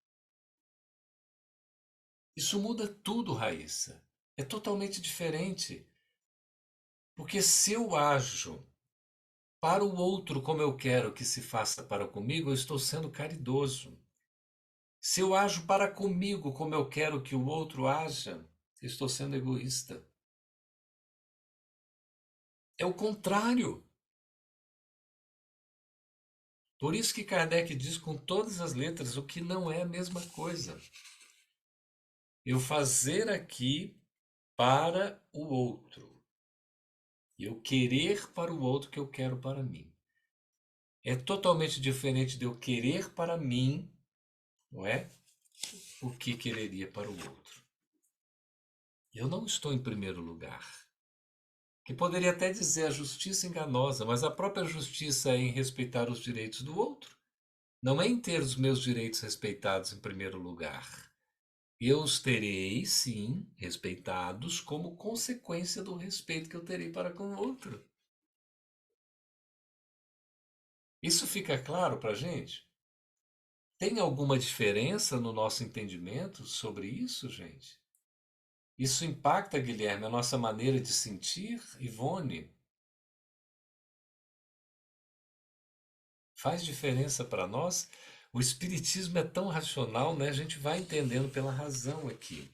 Isso muda tudo, Raíssa. É totalmente diferente. Porque se eu ajo para o outro como eu quero que se faça para comigo, eu estou sendo caridoso. Se eu ajo para comigo como eu quero que o outro haja, eu estou sendo egoísta. É o contrário. Por isso que Kardec diz com todas as letras o que não é a mesma coisa. Eu fazer aqui para o outro. Eu querer para o outro o que eu quero para mim. É totalmente diferente de eu querer para mim, não é? O que quereria para o outro. Eu não estou em primeiro lugar. Que poderia até dizer a justiça enganosa, mas a própria justiça é em respeitar os direitos do outro. Não é em ter os meus direitos respeitados em primeiro lugar. Eu os terei, sim, respeitados como consequência do respeito que eu terei para com o outro. Isso fica claro para a gente? Tem alguma diferença no nosso entendimento sobre isso, gente? Isso impacta, Guilherme, a nossa maneira de sentir, Ivone? Faz diferença para nós? O Espiritismo é tão racional, né? A gente vai entendendo pela razão aqui.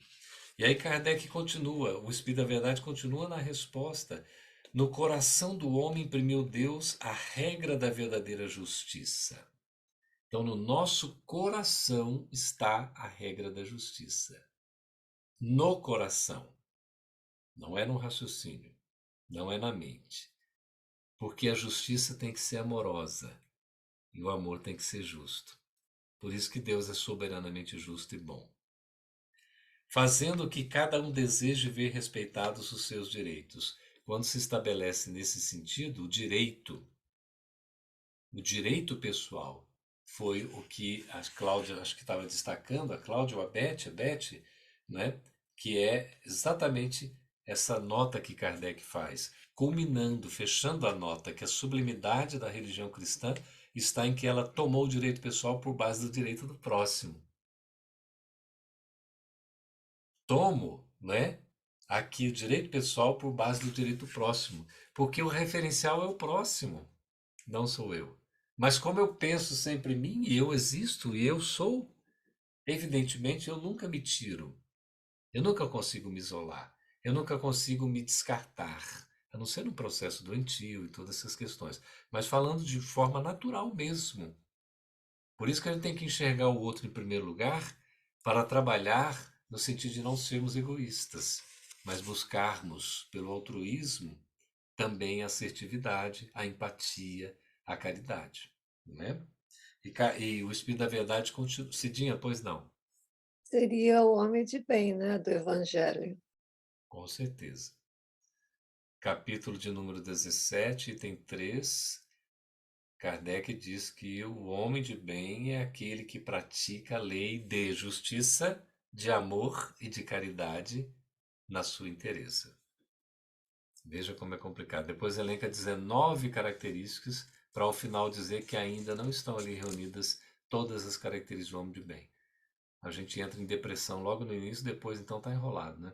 E aí Kardec continua, o Espírito da Verdade continua na resposta. No coração do homem imprimiu Deus a regra da verdadeira justiça. Então, no nosso coração está a regra da justiça. No coração. Não é no raciocínio. Não é na mente. Porque a justiça tem que ser amorosa. E o amor tem que ser justo. Por isso que Deus é soberanamente justo e bom. Fazendo que cada um deseje ver respeitados os seus direitos. Quando se estabelece nesse sentido, o direito pessoal, foi o que a Cláudia, acho que estava destacando, a Cláudia ou a Beth, né? Que é exatamente essa nota que Kardec faz, culminando, fechando a nota, que a sublimidade da religião cristã está em que ela tomou o direito pessoal por base do direito do próximo. Tomo, né? Aqui o direito pessoal por base do direito próximo, porque o referencial é o próximo, não sou eu. Mas como eu penso sempre em mim, e eu existo, e eu sou, evidentemente eu nunca me tiro. Eu nunca consigo me isolar. Eu nunca consigo me descartar. A não ser no processo doentio e todas essas questões. Mas falando de forma natural mesmo. Por isso que a gente tem que enxergar o outro em primeiro lugar para trabalhar no sentido de não sermos egoístas, mas buscarmos pelo altruísmo também a assertividade, a empatia, a caridade, né? E o Espírito da Verdade continua. Cidinha, pois não? Seria o homem de bem, né, do Evangelho. Com certeza. Capítulo de número 17, item 3. Kardec diz que o homem de bem é aquele que pratica a lei de justiça, de amor e de caridade na sua inteireza. Veja como é complicado. Depois elenca 19 características para ao final dizer que ainda não estão ali reunidas todas as características do homem de bem. A gente entra em depressão logo no início, depois então está enrolado, né?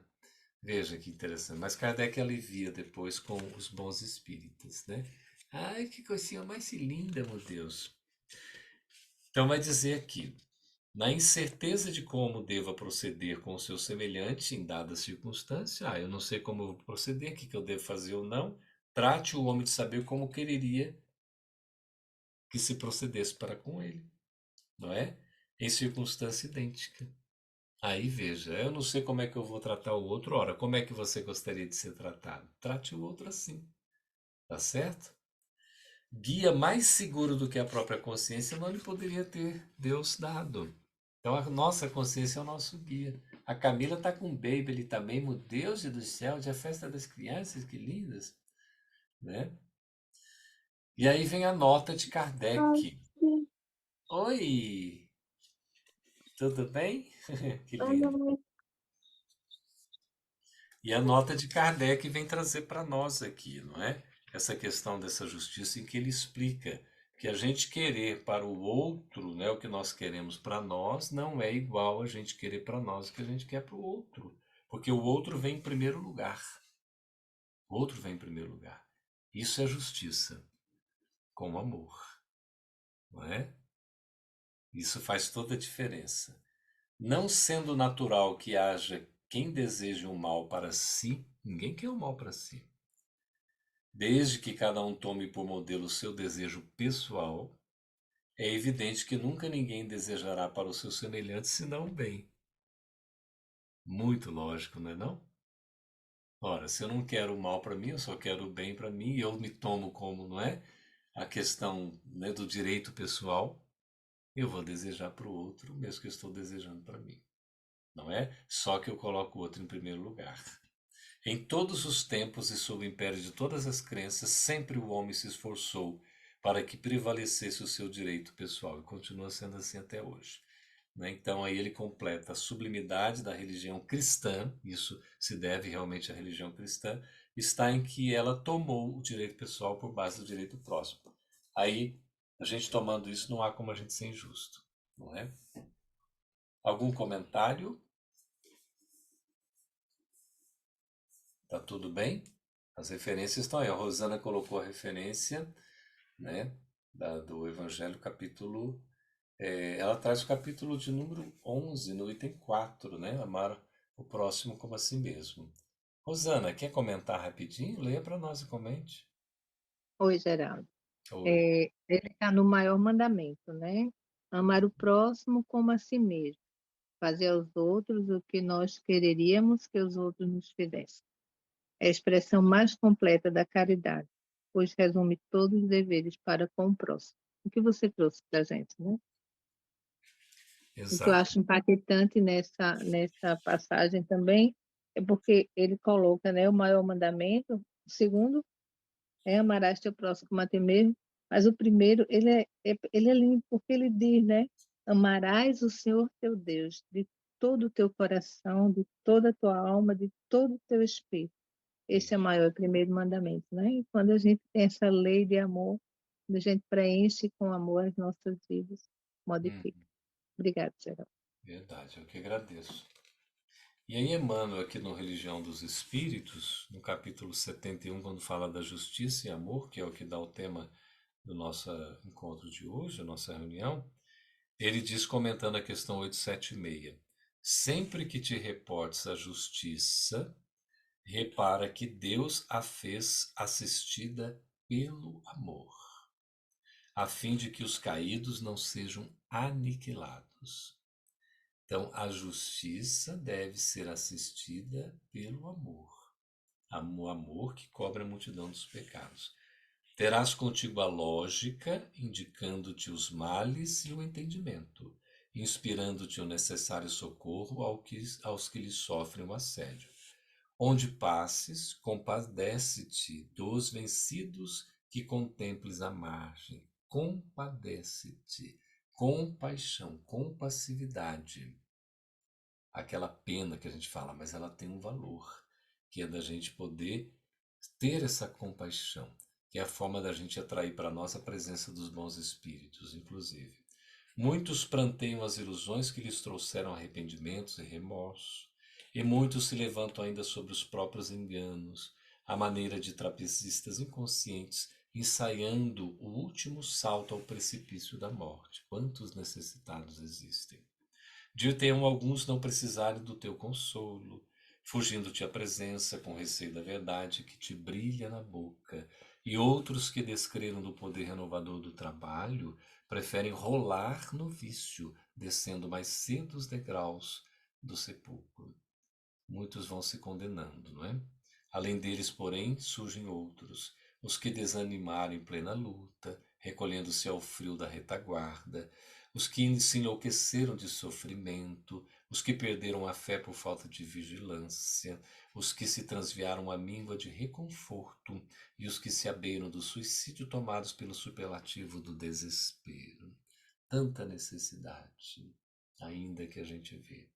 Veja que interessante. Mas Kardec alivia depois com os bons espíritos, né? Ai, que coisinha mais linda, meu Deus. Então vai dizer aqui, na incerteza de como deva proceder com o seu semelhante em dada circunstância, eu não sei como eu vou proceder, o que eu devo fazer ou não, trate o homem de saber como quereria que se procedesse para com ele, não é? Em circunstância idêntica. Aí veja, eu não sei como é que eu vou tratar o outro, ora, como é que você gostaria de ser tratado? Trate o outro assim, tá certo? Guia mais seguro do que a própria consciência não lhe poderia ter Deus dado. Então a nossa consciência é o nosso guia. A Camila está com um baby ali também, meu Deus do céu, de a festa das crianças, que lindas, né? E aí vem a nota de Kardec. Oi, tudo bem? Que lindo. E a nota de Kardec vem trazer para nós aqui, não é? Essa questão dessa justiça em que ele explica que a gente querer para o outro, né, o que nós queremos para nós, não é igual a gente querer para nós o que a gente quer para o outro. Porque o outro vem em primeiro lugar. O outro vem em primeiro lugar. Isso é justiça, com amor, não é? Isso faz toda a diferença. Não sendo natural que haja quem deseje o mal para si, ninguém quer o mal para si. Desde que cada um tome por modelo o seu desejo pessoal, é evidente que nunca ninguém desejará para o seu semelhante senão o bem. Muito lógico, não é não? Ora, se eu não quero o mal para mim, eu só quero o bem para mim, e eu me tomo como, não é? A questão, né, do direito pessoal, eu vou desejar para o outro, mesmo que eu estou desejando para mim. Não é? Só que eu coloco o outro em primeiro lugar. Em todos os tempos e sob o império de todas as crenças, sempre o homem se esforçou para que prevalecesse o seu direito pessoal, e continua sendo assim até hoje. Né? Então aí ele completa a sublimidade da religião cristã, isso se deve realmente à religião cristã, está em que ela tomou o direito pessoal por base do direito próximo. Aí, a gente tomando isso, não há como a gente ser injusto, não é? Algum comentário? Tá tudo bem? As referências estão aí. A Rosana colocou a referência, né, do Evangelho, capítulo. Ela traz o capítulo de número 11, no item 4, né? Amar o próximo como a si mesmo. Rosana, quer comentar rapidinho? Leia para nós e comente. Oi, Geraldo. Oi. Ele está no maior mandamento, né? Amar o próximo como a si mesmo. Fazer aos outros o que nós quereríamos que os outros nos fizessem. É a expressão mais completa da caridade, pois resume todos os deveres para com o próximo. O que você trouxe para a gente, né? O que eu Exato. acho impactante nessa passagem também é porque ele coloca, né, o maior mandamento, o segundo é amarás teu próximo como a ti mesmo, mas o primeiro, ele é lindo porque ele diz, né, amarás o Senhor teu Deus de todo o teu coração, de toda a tua alma, de todo o teu espírito. Esse é o maior primeiro mandamento, né? E quando a gente tem essa lei de amor, quando a gente preenche com amor as nossas vidas, modifica. Obrigada, Geraldo. Verdade, eu que agradeço. E aí Emmanuel, aqui no Religião dos Espíritos, no capítulo 71, quando fala da justiça e amor, que é o que dá o tema do nosso encontro de hoje, a nossa reunião, ele diz, comentando a questão 876, sempre que te reportes à justiça, repara que Deus a fez assistida pelo amor, a fim de que os caídos não sejam aniquilados. Então, a justiça deve ser assistida pelo amor. O amor que cobre a multidão dos pecados. Terás contigo a lógica, indicando-te os males e o entendimento, inspirando-te o necessário socorro aos que lhe sofrem o assédio. Onde passes, compadece-te dos vencidos que contemples à margem, compadece-te. Compaixão, compassividade. Aquela pena que a gente fala, mas ela tem um valor, que é da gente poder ter essa compaixão, que é a forma da gente atrair para nós a presença dos bons espíritos, inclusive. Muitos pranteiam as ilusões que lhes trouxeram arrependimentos e remorso, e muitos se levantam ainda sobre os próprios enganos, à maneira de trapezistas inconscientes, ensaiando o último salto ao precipício da morte. Quantos necessitados existem? Dir-te-ão alguns não precisarem do teu consolo, fugindo-te à presença com receio da verdade que te brilha na boca, e outros que descreram do poder renovador do trabalho preferem rolar no vício, descendo mais cedo os degraus do sepulcro. Muitos vão se condenando, não é? Além deles, porém, surgem outros, os que desanimaram em plena luta, recolhendo-se ao frio da retaguarda, os que se enlouqueceram de sofrimento, os que perderam a fé por falta de vigilância, os que se transviaram à míngua de reconforto e os que se abeiram do suicídio tomados pelo superlativo do desespero. Tanta necessidade, ainda que a gente vê.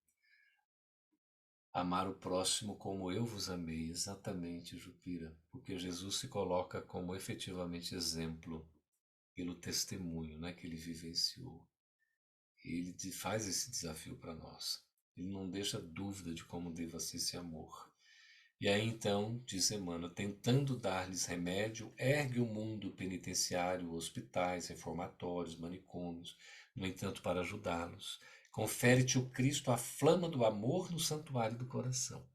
Amar o próximo como eu vos amei, exatamente, Jupira, porque Jesus se coloca como efetivamente exemplo pelo testemunho, né, que ele vivenciou. Ele faz esse desafio para nós. Ele não deixa dúvida de como deva ser esse amor. E aí então, diz Emmanuel, tentando dar-lhes remédio, ergue o mundo penitenciário, hospitais, reformatórios, manicômios, no entanto, para ajudá-los. Confere-te o Cristo a flama do amor no santuário do coração.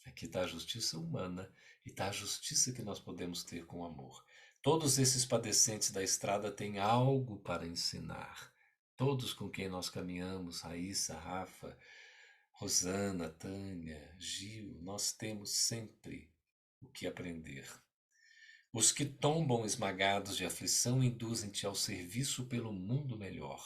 Aqui está a justiça humana e está a justiça que nós podemos ter com o amor. Todos esses padecentes da estrada têm algo para ensinar. Todos com quem nós caminhamos, Raíssa, Rafa, Rosana, Tânia, Gil, nós temos sempre o que aprender. Os que tombam esmagados de aflição induzem-te ao serviço pelo mundo melhor.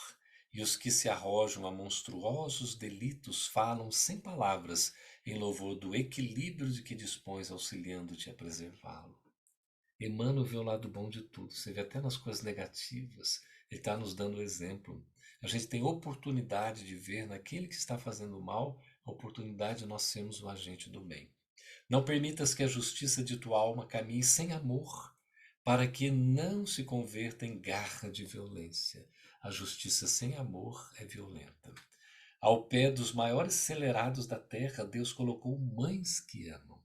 E os que se arrojam a monstruosos delitos falam sem palavras em louvor do equilíbrio de que dispões, auxiliando-te a preservá-lo. Emmanuel vê o lado bom de tudo. Você vê até nas coisas negativas. Ele está nos dando exemplo. A gente tem oportunidade de ver naquele que está fazendo mal, a oportunidade de nós sermos o agente do bem. Não permitas que a justiça de tua alma caminhe sem amor, para que não se converta em garra de violência. A justiça sem amor é violenta. Ao pé dos maiores acelerados da terra, Deus colocou mães que amam.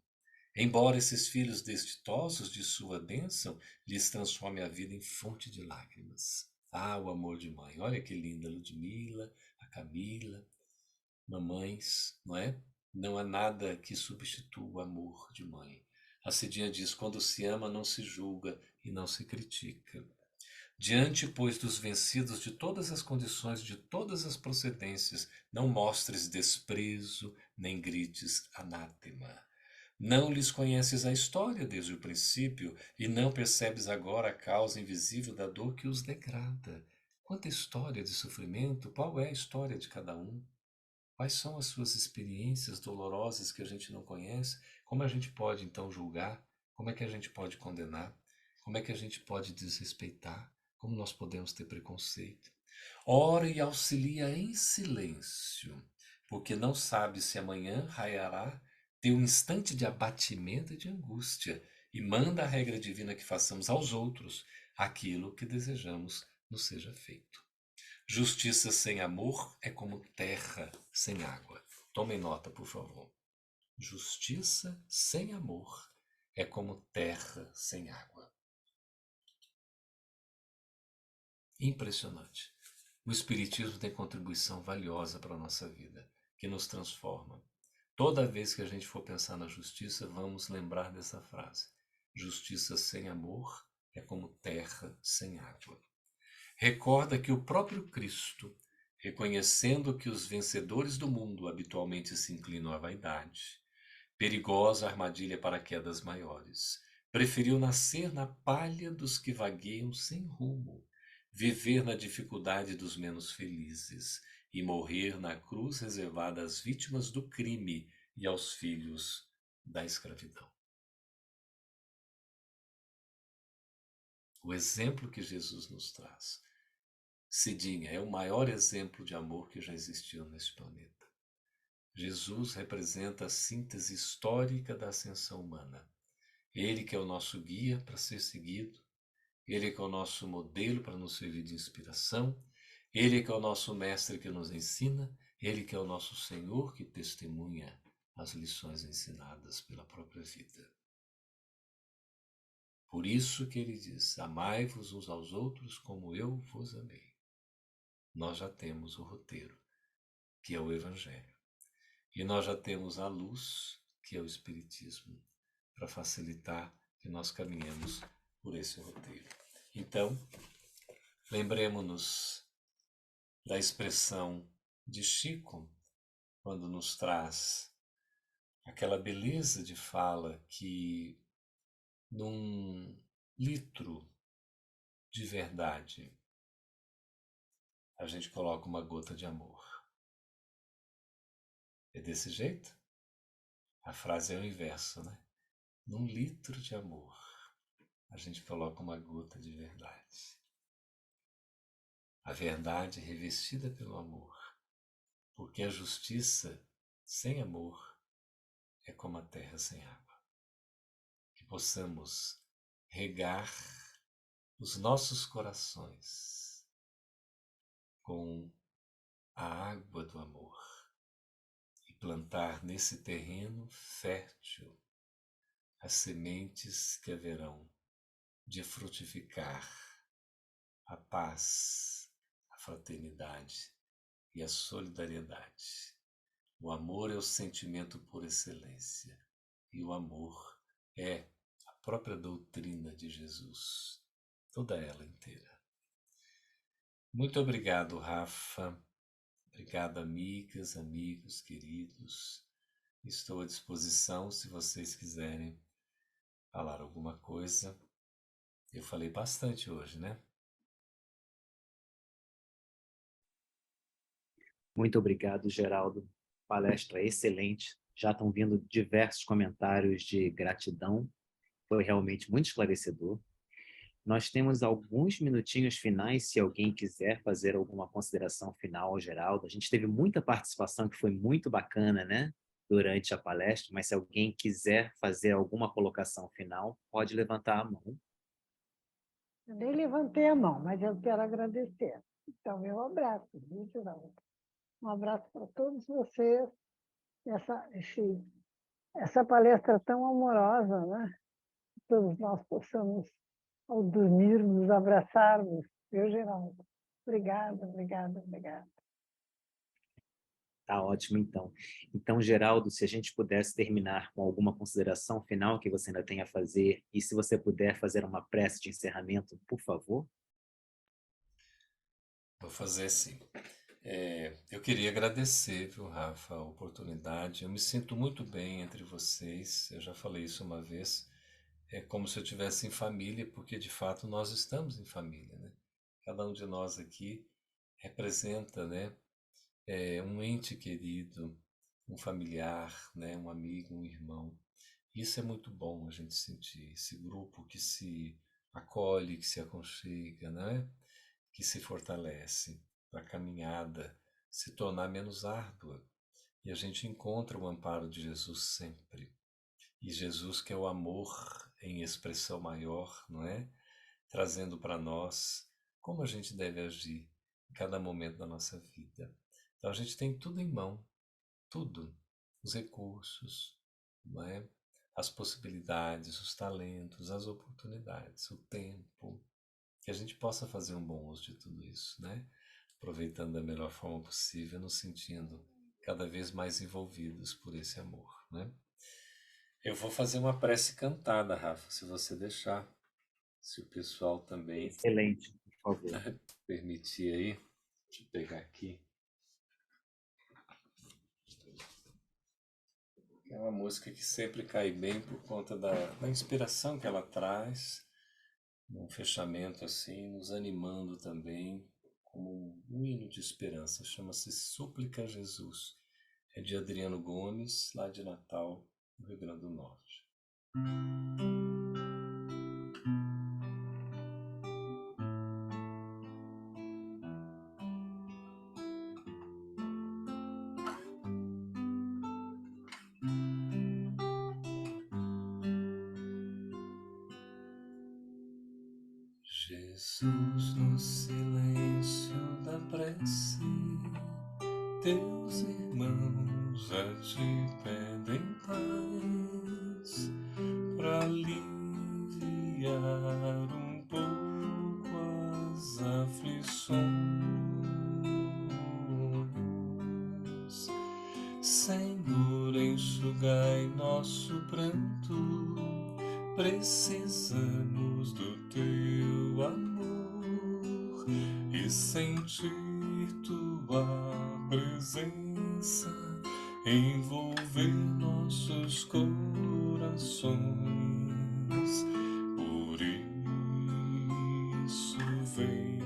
Embora esses filhos desditosos de sua bênção lhes transforme a vida em fonte de lágrimas. Ah, o amor de mãe. Olha que linda, Ludmila, a Camila, mamães, não é? Não há nada que substitua o amor de mãe. A Cidinha diz, quando se ama não se julga e não se critica. Diante, pois, dos vencidos de todas as condições, de todas as procedências, não mostres desprezo, nem grites anátema. Não lhes conheces a história desde o princípio e não percebes agora a causa invisível da dor que os degrada. Quanta história de sofrimento, qual é a história de cada um? Quais são as suas experiências dolorosas que a gente não conhece? Como a gente pode, então, julgar? Como é que a gente pode condenar? Como é que a gente pode desrespeitar? Como nós podemos ter preconceito? Ora e auxilia em silêncio, porque não sabe se amanhã raiará teu instante de abatimento e de angústia, e manda a regra divina que façamos aos outros aquilo que desejamos nos seja feito. Justiça sem amor é como terra sem água. Tomem nota, por favor. Justiça sem amor é como terra sem água. Impressionante. O Espiritismo tem contribuição valiosa para a nossa vida, que nos transforma. Toda vez que a gente for pensar na justiça, vamos lembrar dessa frase. Justiça sem amor é como terra sem água. Recorda que o próprio Cristo, reconhecendo que os vencedores do mundo habitualmente se inclinam à vaidade, perigosa armadilha para quedas maiores, preferiu nascer na palha dos que vagueiam sem rumo, viver na dificuldade dos menos felizes e morrer na cruz reservada às vítimas do crime e aos filhos da escravidão. O exemplo que Jesus nos traz. Cidinha é o maior exemplo de amor que já existiu nesse planeta. Jesus representa a síntese histórica da ascensão humana. Ele que é o nosso guia para ser seguido, ele que é o nosso modelo para nos servir de inspiração, ele que é o nosso mestre que nos ensina, ele que é o nosso Senhor que testemunha as lições ensinadas pela própria vida. Por isso que ele diz, amai-vos uns aos outros como eu vos amei. Nós já temos o roteiro, que é o Evangelho. E nós já temos a luz, que é o Espiritismo, para facilitar que nós caminhemos por esse roteiro. Então, lembremos-nos da expressão de Chico, quando nos traz aquela beleza de fala que num litro de verdade a gente coloca uma gota de amor. É desse jeito? A frase é o inverso, né? Num litro de amor, a gente coloca uma gota de verdade. A verdade revestida pelo amor, porque a justiça sem amor é como a terra sem água. Que possamos regar os nossos corações com a água do amor e plantar nesse terreno fértil as sementes que haverão de frutificar a paz, a fraternidade e a solidariedade. O amor é o sentimento por excelência e o amor é a própria doutrina de Jesus, toda ela inteira. Muito obrigado, Rafa. Obrigado, amigas, amigos, queridos. Estou à disposição se vocês quiserem falar alguma coisa. Eu falei bastante hoje, né? Muito obrigado, Geraldo. Palestra excelente. Já estão vindo diversos comentários de gratidão. Foi realmente muito esclarecedor. Nós temos alguns minutinhos finais, se alguém quiser fazer alguma consideração final, Geraldo. A gente teve muita participação, que foi muito bacana, né? Durante a palestra, mas se alguém quiser fazer alguma colocação final, pode levantar a mão. Eu nem levantei a mão, mas eu quero agradecer. Então, meu abraço, viu, Geraldo? Um abraço para todos vocês. Essa palestra tão amorosa, né? Que todos nós possamos, ao dormir, nos abraçarmos, viu, Geraldo? Obrigada, obrigada, obrigada. Tá ótimo, então. Então, Geraldo, se a gente pudesse terminar com alguma consideração final que você ainda tenha a fazer, e se você puder fazer uma prece de encerramento, por favor. Vou fazer sim. Eu queria agradecer, viu, Rafa, a oportunidade. Eu me sinto muito bem entre vocês. Eu já falei isso uma vez. É como se eu estivesse em família, porque de fato nós estamos em família, né? Cada um de nós aqui representa, né, um ente querido, um familiar, né, um amigo, um irmão. Isso é muito bom a gente sentir, esse grupo que se acolhe, que se aconchega, né? Que se fortalece para a caminhada se tornar menos árdua. E a gente encontra o amparo de Jesus sempre. E Jesus, que é o amor em expressão maior, não é? Trazendo para nós como a gente deve agir em cada momento da nossa vida. Então a gente tem tudo em mão, tudo, os recursos, não é? As possibilidades, os talentos, as oportunidades, o tempo, que a gente possa fazer um bom uso de tudo isso, né? Aproveitando da melhor forma possível, nos sentindo cada vez mais envolvidos por esse amor, né? Eu vou fazer uma prece cantada, Rafa, se você deixar, se o pessoal também Excelente, por favor. permitir aí. Deixa eu pegar aqui. É uma música que sempre cai bem por conta da inspiração que ela traz, um fechamento assim, nos animando também, como um hino de esperança. Chama-se Súplica a Jesus. É de Adriano Gomes, lá de Natal, no Rio Grande do Norte. Jesus, no silêncio da prece, teus irmãos já te pedem paz para aliviar um pouco as aflições. Senhor, enxugai nosso pranto, precisamos do teu amor e sentir tua presença envolver nossos corações. Por isso vem,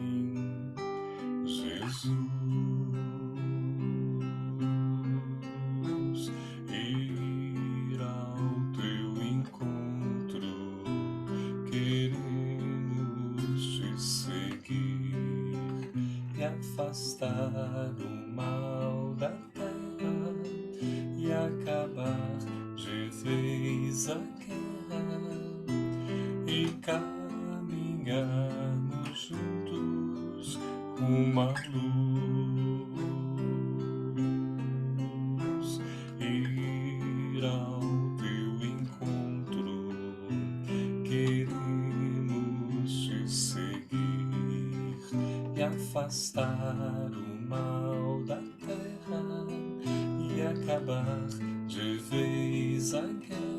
Jesus, ir ao teu encontro. Queremos te seguir e afastar o mal da terra e acabar de vez a guerra e caminharmos juntos rumo à luz. Ir ao teu encontro, queremos te seguir e afastar o mal da terra e acabar de vez a guerra